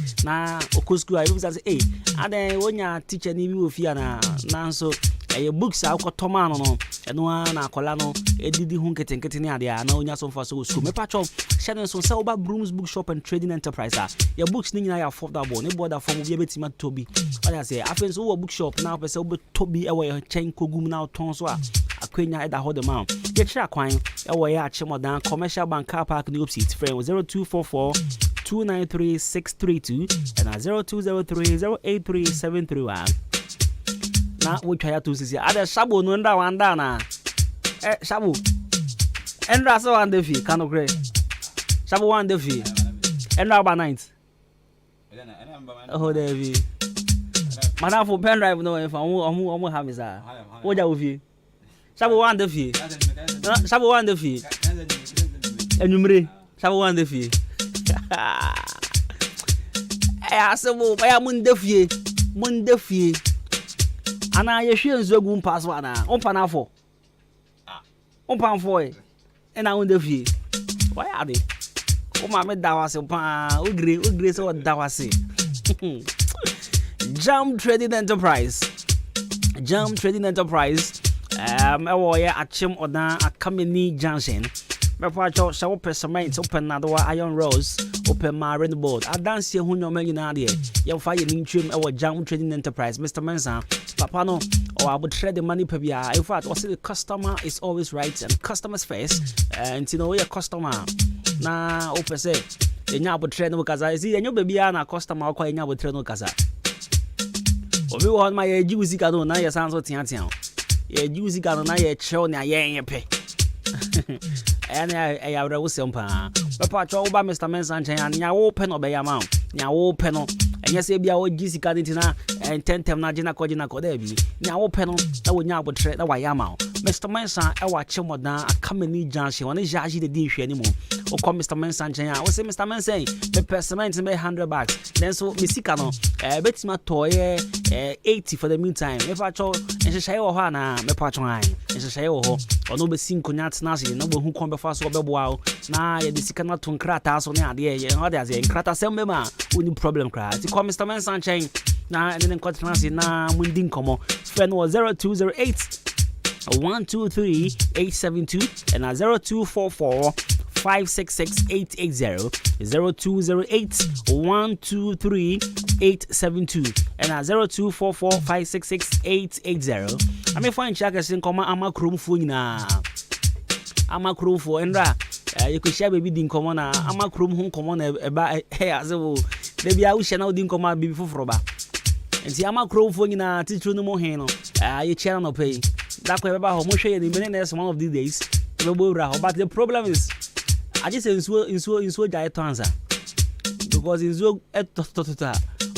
okusku I was as and then when your teacher need you fear na so your books are got tomano no and one akolano edidi hu ketenkete adia na onya so for so school me patcho shaden so sell ba Brooms Bookshop and Trading Enterprise your books ni nyina ya affordable ne border form bi betima tobi what I say afenso wo bookshop now person wo tobi e wo chen kogum na ton so akwenya eda hold the man ye kira kwan e wo ya achemodan commercial bank car park new seat friend 0244 293-632 and at 0203-083-731. Now we try to see other Shabu no nda wanda na Shabu Endra so one defi cano gray Shabu one defi Endra about night oh defi Madam for pen drive no if I'm have is what ya with you Shabu one defi Shabu one defi enumere Shabu one defi asebo ya mundefie ana ye hwe nzogu mpaso ana ompa na afọ ompa afọ na mundefie why are they o ma me dawase pa ogre so dawase Jam Trading Enterprise ewo ya achem odan akameni junction Before I chose, so open cement, open another iron rose, open my rainbow. I dance here who no man in idea. You'll find an trim our jam trading enterprise, Mr. Mensa. Papa no, or I would trade the money per year. In fact, also the customer is always right and customers first. And you know, your customer. Now, open say, the Nabo train because I see a new baby and a customer or quite Nabo train because I. Obi want my juicy cano na ya sounds what tian. Ye juicy cano na ye show na ye pay. And I will simpa. Papa cho ba Mr. Mensan and ya open obey amount. Nya open and yes be our juicy caditina and 10 tem na jina kojina kodebi. Nya open na wo nya botre na wa yama. Mr. Mensan e wa chemo na akame ni janshi woni jaji de di hwe animo. O call Mr. Mensan chen ya. O say Mr. Mensan me personal me $100. Then so me sika no betima toye 80 for the meantime. Me pa cho enhyehyɛ wɔ hɔ na me pa cho an. Enhyehyɛ wɔ hɔ. Ɔno be sin konya tena se na bo hu kon be fa so bɛboa wo. Na ye de sika na to nkrata so ne ade ye. Ho de ase nkrata sem be ma oni problem kra. Ti call Mr. Mensan chen na ne nkɔtena se na mundi nkomo. Friend was 0208 123 872 and 0244 566 880 0208 123 872 and 0244 566 880. I may find checkers in common Amakrum Funa Amakrum for Endra. You could share baby din common Amakrum home common about hair so maybe I wish I know din common before Froba. And see Amakrum Funa teach you no more hano. You channel pay. That way about how much you the one of these days. But the problem is I just in so diet answer because in so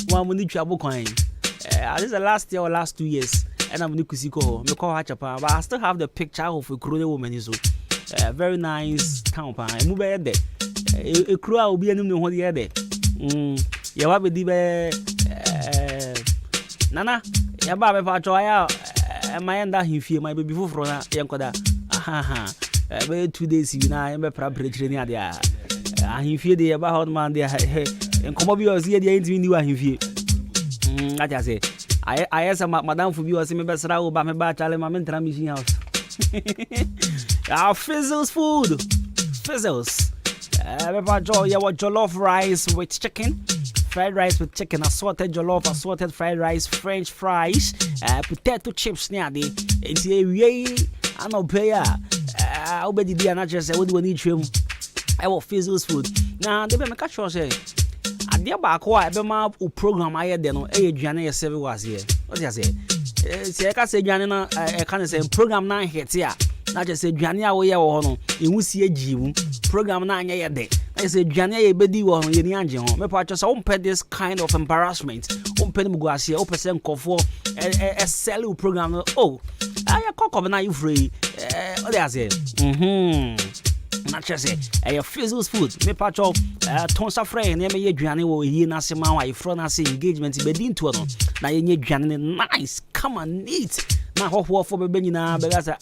one money trouble coin. This is the last year or last 2 years, and I'm Nikusiko, Miko Hachapa, but I still have the picture of a cruel woman. So very nice town. Move there. A crew will be a new one the other. You have a dibe Nana, Yababa Pachoya, my end that he fear my baby for Yankoda. Aha. 2 days you know I'm a proper training there. He fear the about man there and come up here the ain't new he fear. I just say I asked Madame for you as a member Sarah by my battle my mental machine house. Our fizzles food. Fizzles. Jollof rice with chicken. Fried rice with chicken, assorted jollof, assorted fried rice, French fries, potato chips near the I know pay I'll be the just say what do we need trim. I will fizzles food. Now they be make sure say I dear back why be my program I had then Jana 7 was here. What you say? Say I can say Jana I can say program 9 hit here. Not just say Jania we or no, you will see a Jim program 9 year day. I say Jania bedi wo ho yeni anje ho. Me pa just open this kind of embarrassment. Open mu guase, open sen kofo sell program. Oh, I kokko na you free. What they say? Not just say a fizzles food. Me pa cho tonsa frey na me ye aduane wo yi na se ma wa ifro na se engagement be din to no. Na ye nye aduane nice, come on neat. Na ho for be nyina be say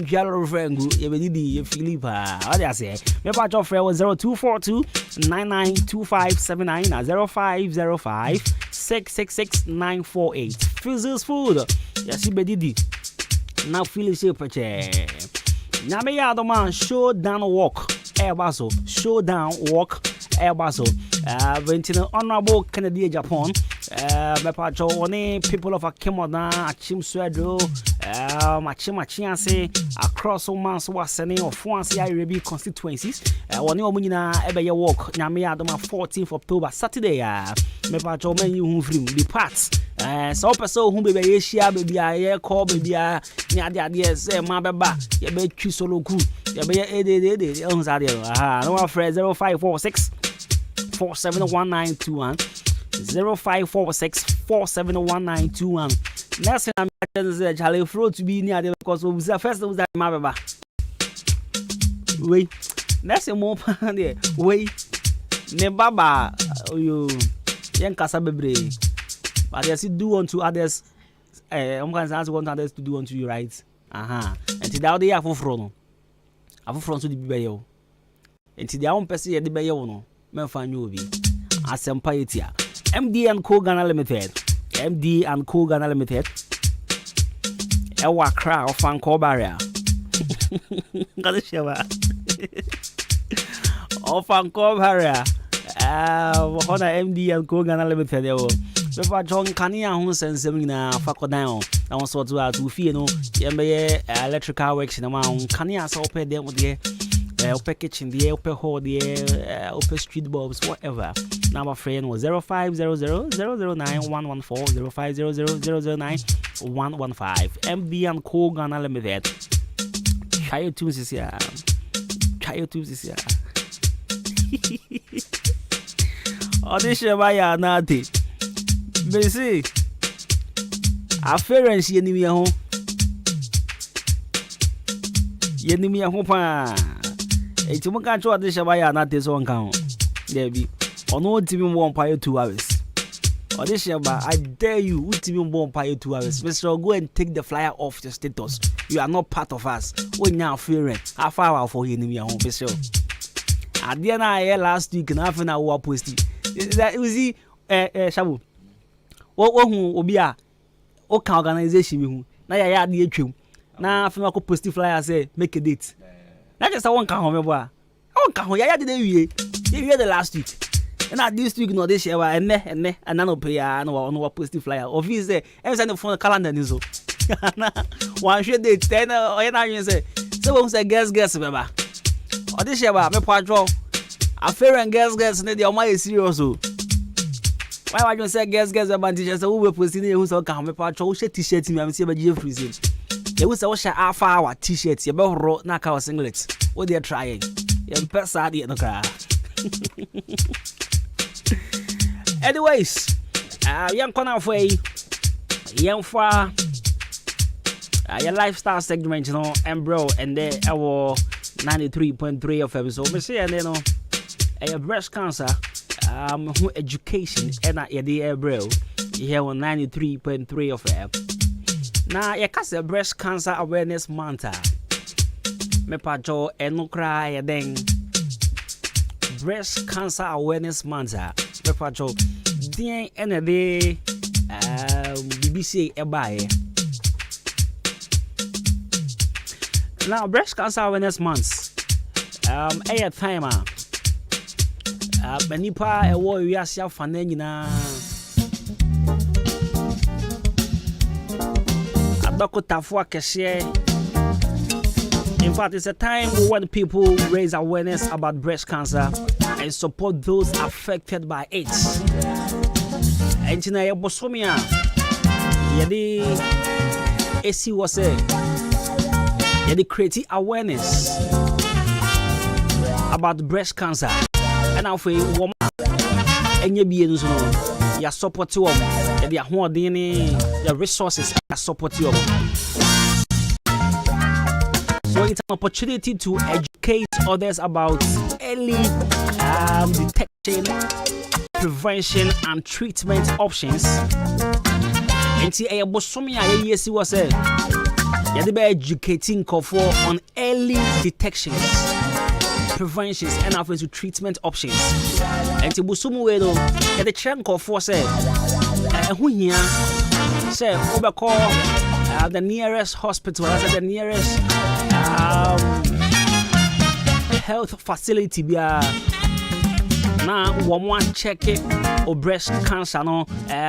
Jalo Frangu, Yabedi, Philippa. What do I say? My part of friend was 0242 992579 0505 666 948. Fizzles food. Yes, Bedidi. Now, Philip Shepache. Namaya the man, showdown walk, airbasso, showdown walk, airbasso. Ventina honorable Canadian Japan. Mepacho one people of Akemoda, Achim Swedro, Machimachianse, across all months was sending of Fancy Arabian constituencies. One new Munina Ebaya walk, Namia Doma 14th October, Saturday. Mepacho menu film the parts. So person whom be Asia, baby, I call baby, near yes, Mababa, Yabe Chisoloku, Yabe owns Adia. No afraid 0546 471921. 0546 471921. Next time I'm say Charlie Fro to be near there because we the first was that Mababa. Wait, next more there. Wait, ne baba you yen kasa bebre. But they do unto others. I'm going to ask want others to do unto you, right? And today they have for no. Have front to the bayo. And today I won't pass the bayo no. Me fan you be. Asempa MD and Co Ghana Limited. MD and Co Ghana Limited. Ewa crowd fan call barrier. Got the shower. Off and come Harrier. Honda MD and Kogan Limited. Before John Kania who sends them in a faco down. I want to out to feel no electrical works in amount. Kania saw pay them with the upper kitchen, the upper hall, the upper street bulbs, whatever. Number friend was 0500-009-114 0500-009-115. MD and Kogan Limited. Try your tunes this year. Audition by ya nati. Besi. Afference yenimi ho. Yenimi ho pa. Eti mo kan cho audition by ya nati so nkan ho. There be. Ono timi mo pa 2 hours. Audition by I dare you timi mo pa 2 hours. Mr. Go and take the flyer off your status. You are not part of us. When you are fearing, how far for yenimi ho be sure. At the end I last week na after na wo post it. That was the Shabu. What who obi a o kan organization bi hu na ya de atwam na after ko post flyer say make a date. Na just one kan ho me bo a. On kan ho ya de wie. You the last week. And at this week no dey share wa enne and na no pay ya no post flyer. Office say every send the phone calendar ni so. One share date 10 o na yin say. So we say guess baba. O dey share ba me po adwo. Affair and guess ne dey o ma serious o. Why you say guess about teachers who we posting who so can me pa cho t-shirt me am see ba je freezing. They will say we share half hour t-shirt you be ro na ka singlet. What they trying? You pesa dey no kra. Anyways, young corner for young for your lifestyle segment, you know, and bro, and there our 93.3 of episode. Me say and you know, breast cancer, education, and the bro, here on 93.3 of FM. Now, you can say breast cancer awareness month. Me pa jo eno cry then. Breast cancer awareness month. Me pa jo dien ene de BBC ebaye. Now breast cancer awareness month. A time manipa ewo wi asia fana nyina adokotafo akese. In fact, it's a time when people raise awareness about breast cancer and support those affected by it. And in a bosomia, yedi esi wase yedi create awareness about breast cancer. And now for woman, and you be in zone, you support you, and you are your resources support you. So it's an opportunity to educate others about early detection, prevention, and treatment options. And see, a bosomia yes was a educating on early detections, preventions, and offers to treatment options. And to busumu wedo, the chunk of force said, who here say overcall the nearest hospital, the nearest health facility be now one check it or breast cancer no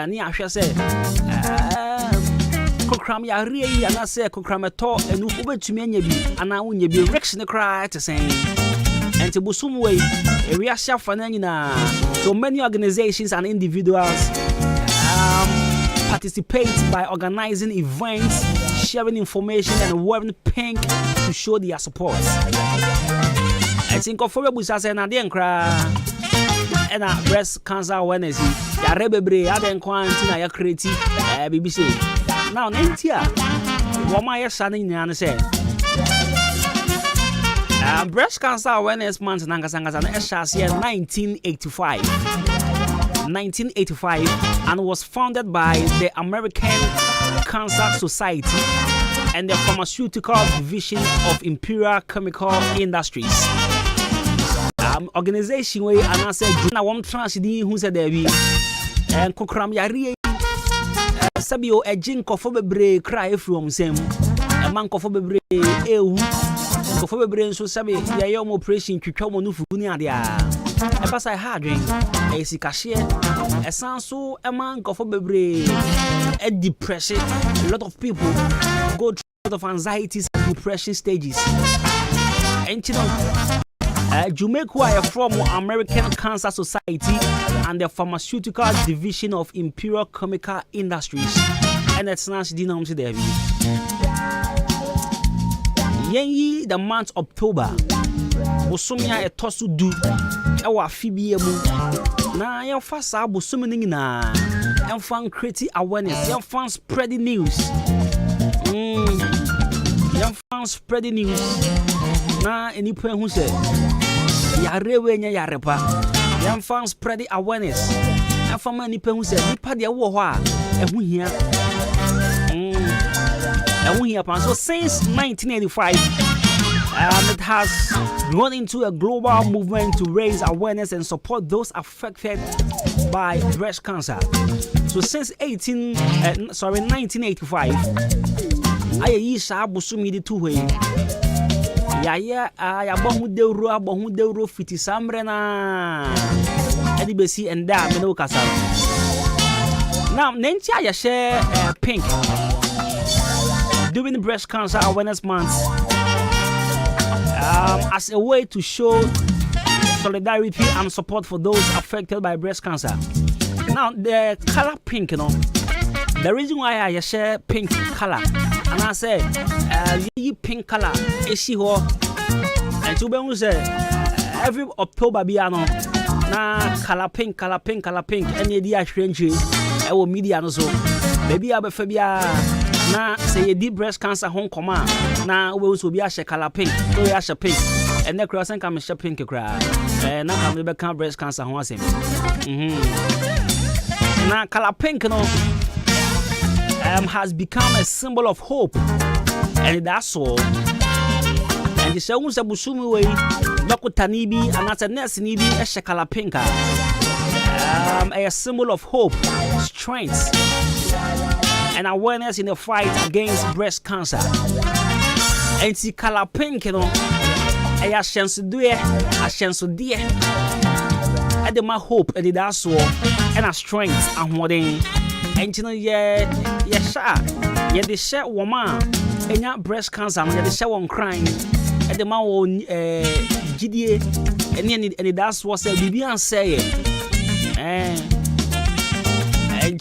near say kokram ya really and I say kokram to and ubetumi anya bi ana unya bi rex ne cry to say and to busum way area shafana nyina. So many organizations and individuals participate by organizing events, sharing information, and wearing pink to show their support. I think of for busa say na den kra and breast cancer awareness ya rebebre ya den kwanti na ya create BBC. Now nentia woma ya sane nyana say breast cancer awareness month na ngasa na eshas year 1985 and was founded by the American Cancer Society and the Pharmaceutical Division of Imperial Chemical Industries. Organization way and I said na one transidi who said there be and kokram yare sabio ejin kofo bebre cry from same a man kofo bebre ewu Go for brain so sabi ya your operation twitwa mo no fugu ni ade a. E pass I hard wen. E si cashier. E san so e man go for bebre e depression. A lot of people go through a lot of anxieties and depression stages. And you know Jamaica from American Cancer Society and the Pharmaceutical Division of Imperial Chemical Industries. And it's not denominated there. Yenyi the month October. Bosomia etosu du. Ewa fibi emu. Na yon fasa bosomi ningi na. Yon fan creating awareness. Yon fan spreading news. Yon fan spreading news. Na enipo hu se yarewe nya yarepa yan fan spread the awareness and for many people say nipa de wo ho a ehu hia so since 1985 it has grown into a global movement to raise awareness and support those affected by breast cancer. So since 1985 aye yi sha busumi di tuwe ya bohu deuro fiti samre na edi besi enda me no kasa now nenti ya share pink during breast cancer awareness month as a way to show solidarity and support for those affected by breast cancer. Now the color pink, you know, the reason why I share pink color and I say pink color is she ho and to be say every October biano na color pink and the strange e wo media no so baby abefabia na say you deep breast cancer home koma na we so bi a share color pink so you share pink and the cross and come share pink cry na come be can breast cancer ho asem na color pink no has become a symbol of hope, and that's all. And the Shawunsa Busumi way, Dokutanibi, and that's a nurse nibi, a shakala pinka, a symbol of hope, strength, and awareness in the fight against breast cancer. And see color pink, you know, a chance to do it, a chance to do it, and the my hope, and that's all, and a strength, and what they. And you know, yeah, the share woman, and ya breast cancer, and the share one crying, and the man will GDA, and that's what said Bibian say, and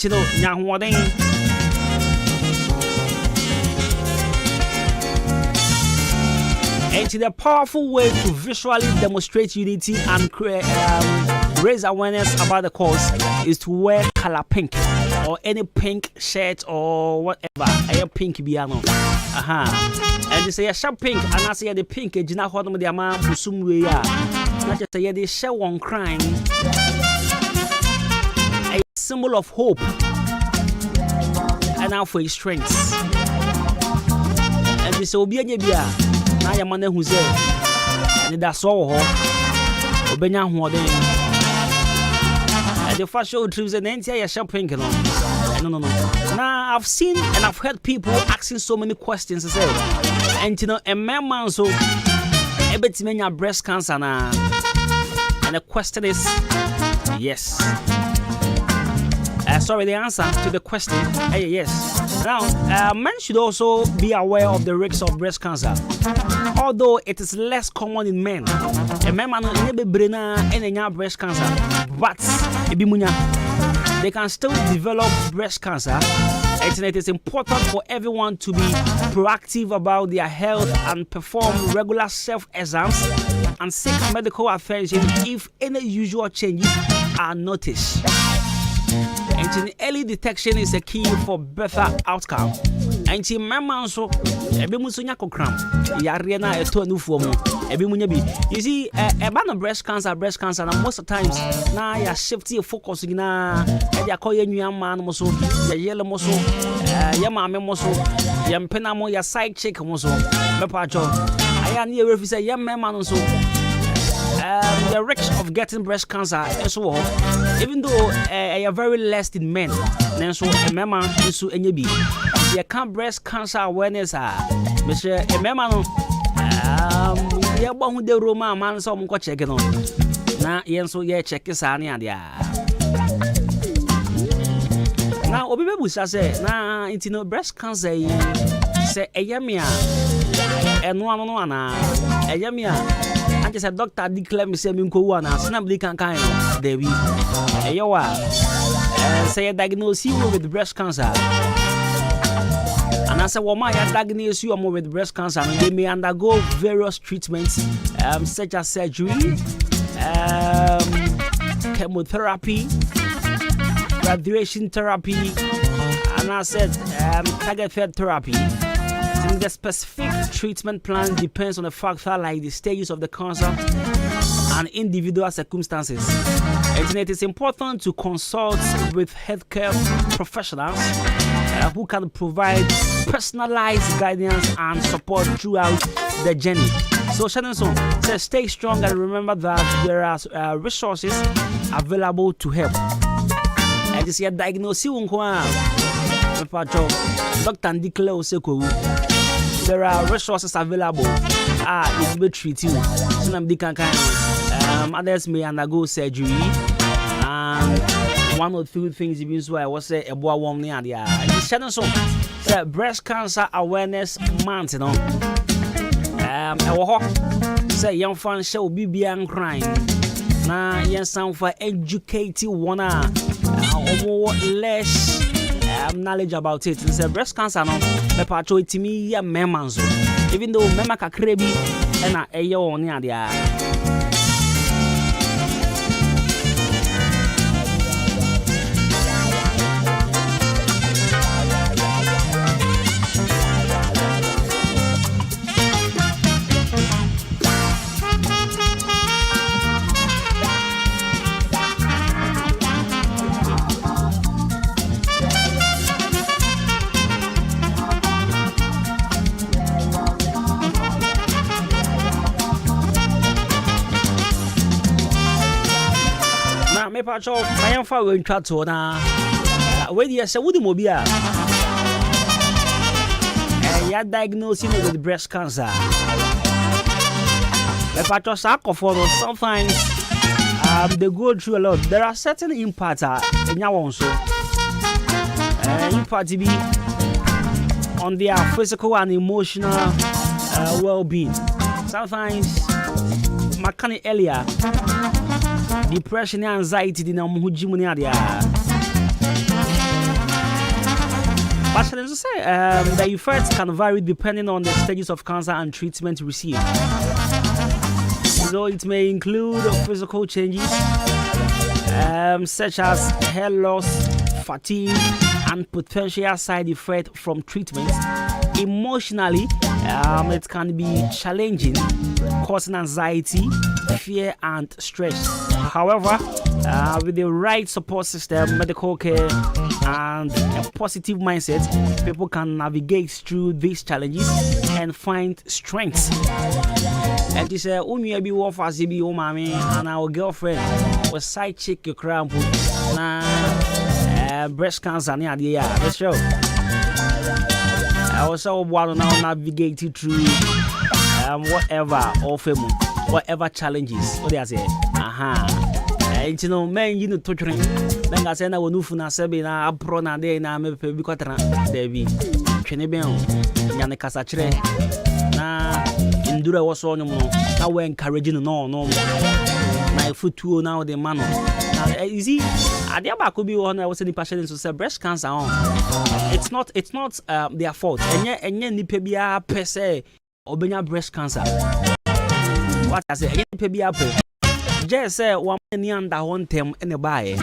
you know, now what they. And the powerful way to visually demonstrate unity and raise awareness about the cause is to wear color pink or any pink shirt or whatever. A pink biano. And they say a sharp pink, and I say the pink, a jina hodom the amount busum we are. Not just say they share one crying. A symbol of hope and now for his strength. And they say Obianya. I am man who said, and that's all. Obenya Huadin. And the first show trips and entire shopping. No. Now I've seen and I've heard people asking so many questions. And you know, a man so a bit many breast cancer now. And the question is yes. Sorry, the answer to the question yes. Now, men should also be aware of the risks of breast cancer. Although it is less common in men, a man never brain and breast cancer, but they can still develop breast cancer. And it is important for everyone to be proactive about their health and perform regular self-exams and seek medical attention if any usual changes are noticed. And early detection is a key for better outcome. And in my so ebi musunya kokram yarena etonu fomu ebi munyabi. You see, about breast cancer, and most of the times na ya shift your focus na e ya call your man moso ya yellow moso ya mame moso ya mpena mo ya side chick moso mepa jo aya na we say ya man so the risk of getting breast cancer is so even though are very less in men then so a mema is enyebi you can breast cancer awareness Mr. Emema no ya ba hu de Roma man so mo ko check no na yen so ye check sa ne ade a na obi be busa say na intino breast cancer yi say eyame a eno ano no ana eyame a ante say doctor declare me say me nko wu ana snap di kan no there be eyewa say diagnose you with breast cancer. And as a woman, you diagnose you with breast cancer, and they may undergo various treatments, such as surgery, chemotherapy, radiation therapy, and I said targeted therapy. And the specific treatment plan depends on the factor like the stages of the cancer and individual circumstances. And it is important to consult with healthcare professionals who can provide personalized guidance and support throughout the journey. So Shannon says stay strong and remember that there are resources available to help. And this year diagnosis Dr. Ndikle Oseko. There are resources available. It will treat you. So others may undergo surgery. And one or two things even so I was say a boy warm near the breast cancer awareness month, you know. Say young fans shall be beyond crime. Now, yes, sound for educated one or more less knowledge about it. It's a breast cancer, no. Me pacho itimi ya memanzo. Even though mema kakrebi ena eyo oni adia. Me pacho my am fa we twa to na we dey say would mobia ya diagnosing with breast cancer. Me pacho for sometimes they go through a lot. There are certain impacts in your own so impact be on their physical and emotional well-being. Sometimes makani earlier depression and anxiety di na muhujimu ni adia. But shall I say the effects can vary depending on the stages of cancer and treatment received. So it may include physical changes such as hair loss, fatigue, and potential side effects from treatments. Emotionally, it can be challenging, causing anxiety, fear, and stress. However, with the right support system, medical care, and a positive mindset, people can navigate through these challenges and find strength. And this be worth as be mommy and our girlfriend was side chick your crown na breast cancer near the year. Let's show. I was so one now navigating through whatever challenges. What they say? You know, men, you know, torturing. Then I said, I will move na sebi na apro na de na me pe bi kwatra. Debi. Twene ben o. Nyane kasa kire. Na endure wo so nyum no. Na we encouraging no. Na futuo na the man. Na you see, adia ba ko bi wo na wo se ni patient so say breast cancer on. It's not their fault. Enye nipa bia per se obenya breast cancer. What I say, enye nipa bia per just say one ni under one term in the buy.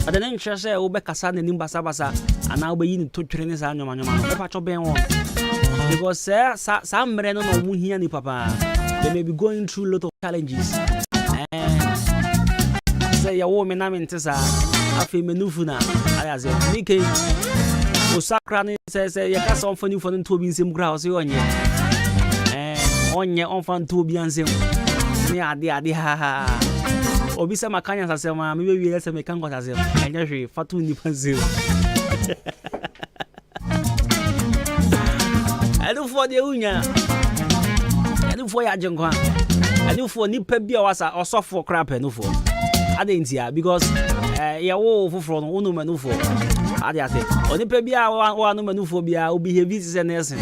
But the name say obe kasa na nim basa and now be yin to training sa nyoma nyoma. E pa cho ben won. Because sa mre no mu hia ni papa. They may be going through a lot of challenges. Say ya wo me na mente sa afi menufu na aya say mike o sakra ni say ya kasa on fani fani to bi nsem kra o say onye. Onye on fan to bi ansem. Ni ade ha obi se makanya sasema me we se me kan kwata se anya hwe fatu ni panse I do for the unya And for ya Jankwa. And for Nipa Bia was a soft for crap and for. I didn't hear because ya wo from Unu Manufo. I did say, or Nipa Bia one Manufobia will be heavy to send nursing.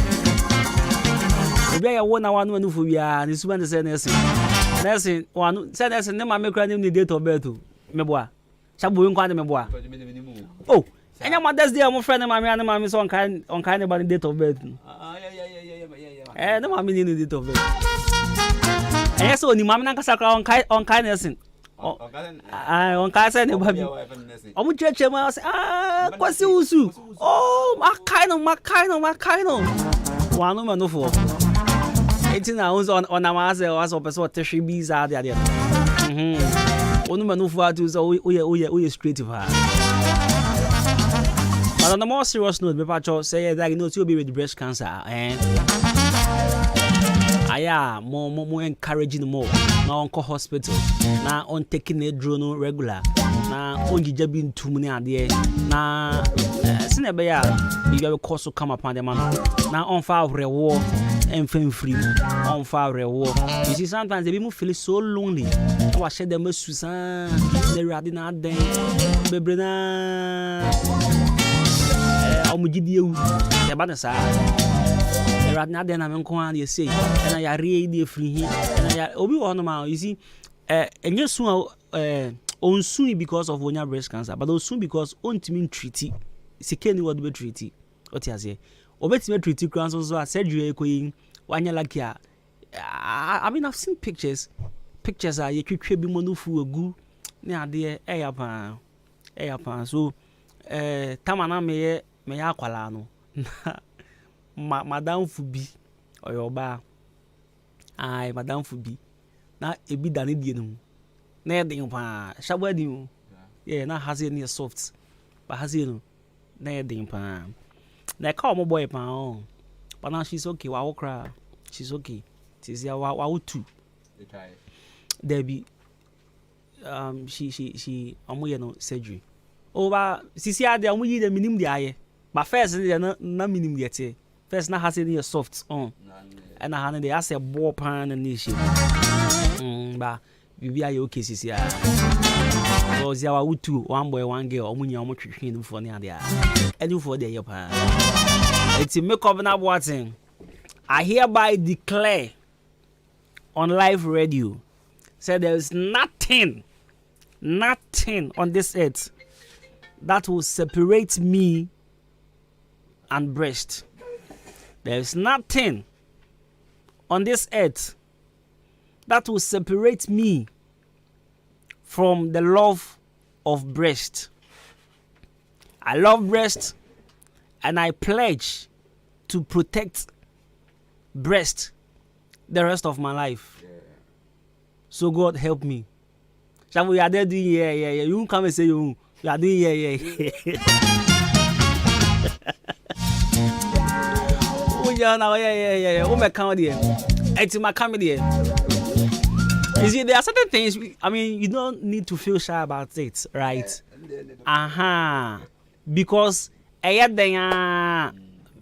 Obi a won one Manufobia and his man send nursing one send nursing, never make the date of birth to Meboa. Shabu in Quantum Meboa. Oh, and your mother's dear, my friend, and my mammy on kind about the date of birth. No, I mean, the date of birth. And yes, only Mamma Casacra on kindness. On Casa, nobody. I would judge him. What's you? Oh, my kind of. One woman no for. 18 hours on Amazon was a person tertiary bees are there. One woman no for to so we straight to her. But on the more serious note, my patron say that you know to be with breast cancer and more encouraging more now on hospital now on taking a drone regular now on jabin too many idea now sinebea you course come upon the man now on fire reward and fame free on fire reward. You see sometimes the people feel so lonely. I share them with Susan the radina den bebrena omugidiu the banasa right now then I'm going to say and I read free here and I obi one man you see and just on soon because of one breast cancer but soon because on to treaty second what be treaty what you say obetime treaty cancer so I said you going one like here I mean I've seen pictures are you could be monufu agu near there eyapan so tamana me akwala no Madame Fubi or your bar. Aye, Madame Fubi. Now a bit than Indian. Neding pa, Shabwedding. Yeah, now has any soft, but has you neding pa. They call my boy pa. But now she's okay. Wow, cry. She's okay. She's ya wow too. Debbie. She no surgery. Oh, but see, I the minimum the eye. But first, no minimum yet. First, now has any soft on, and I had the ass a ball pan and nation. But we are okay, Sissia. Was our two, one boy, one girl, or when you're much for near there. And you for the Japan. It's a make of an watching. I hereby declare on live radio, said there is nothing on this earth that will separate me and breast. There is nothing on this earth that will separate me from the love of breast. I love breast and I pledge to protect breast the rest of my life. So God help me. Shall we are there doing yeah. You come and say you are doing yeah. Yeah. Oh my comedy. It's my comedy. You see, there are certain things. I mean, you don't need to feel shy about it, right? Because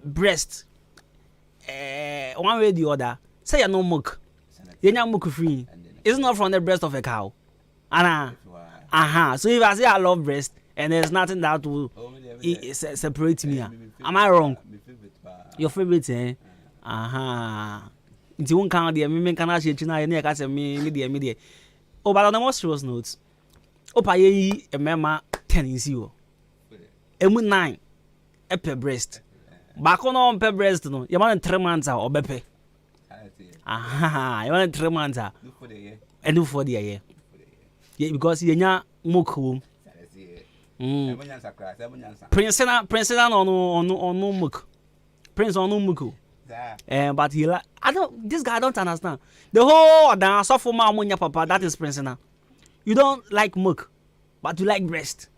breast, one way or the other. Say you're no milk. You're not milk free. It's not from the breast of a cow. So if I say I love breast and there's nothing that will separate me, am I wrong? Your favorite, eh? It's one kind of me can actually tonight near cast media. Oh, but on the most serious notes, Opaye a mema 10 in 0. Emu 9 per breast. Back on per breast, no, you want 3 months or bepe. You want 3 months and do for the year. Yeah, because you're not moku. Prince on no mook. Prince on no muku. But he like this guy don't understand. The whole dance of for my papa, that is Prince now. You don't like milk, but you like breast.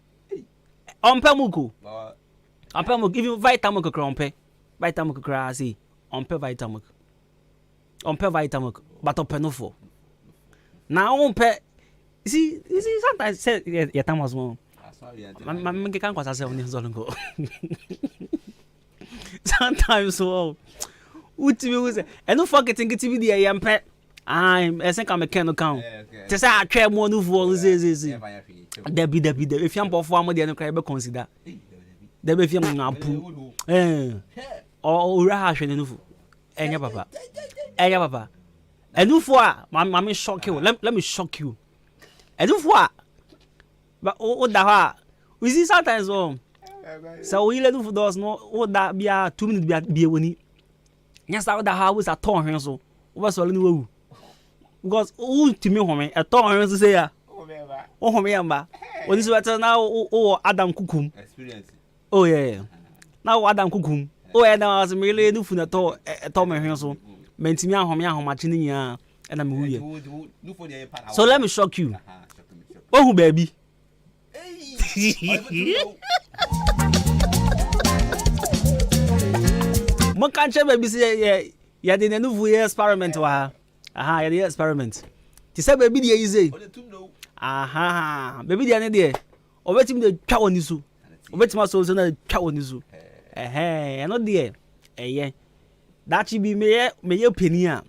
Ompe muku. Ompe muku. Even vitamuku krompe. Vitamuku krasi. Ompe vitamuku. Ompe vitamuku. But ompe no for. Now ompe. You see, sometimes say yeah, time was more. I'm can't cause myself in Zolongo. Sometimes so Utimi who say, and no forgetting get TV the young pet. I'm a second mechanical count. To say I care more no for is there be if you're for more than a consider. There be film poo. Or rash and no. Enya papa. And do for mammy shock you. Let me shock you. And do for but oh that we see sometimes so we let do for those no oh that be a 2 minutes be woni. Yes, that house a torn so. What's all new? Because to me home a torn to say ya. Oh me amba. What is better now oh Adam Kukum experience. Oh yeah. Now Adam Kukum. Oh yeah, now as me really do for the torn so. Mentimi ahom machine ya and I'm who. So let me shock you. Oh baby. Mo kan che baby say ya de no fu experiment wa. Aha, ya de experiment. Ti say baby dey easy. Aha, baby dey na dey. Obetim dey twa woni so. Obetim so na twa woni so. Eh, no dey. That should be me penia.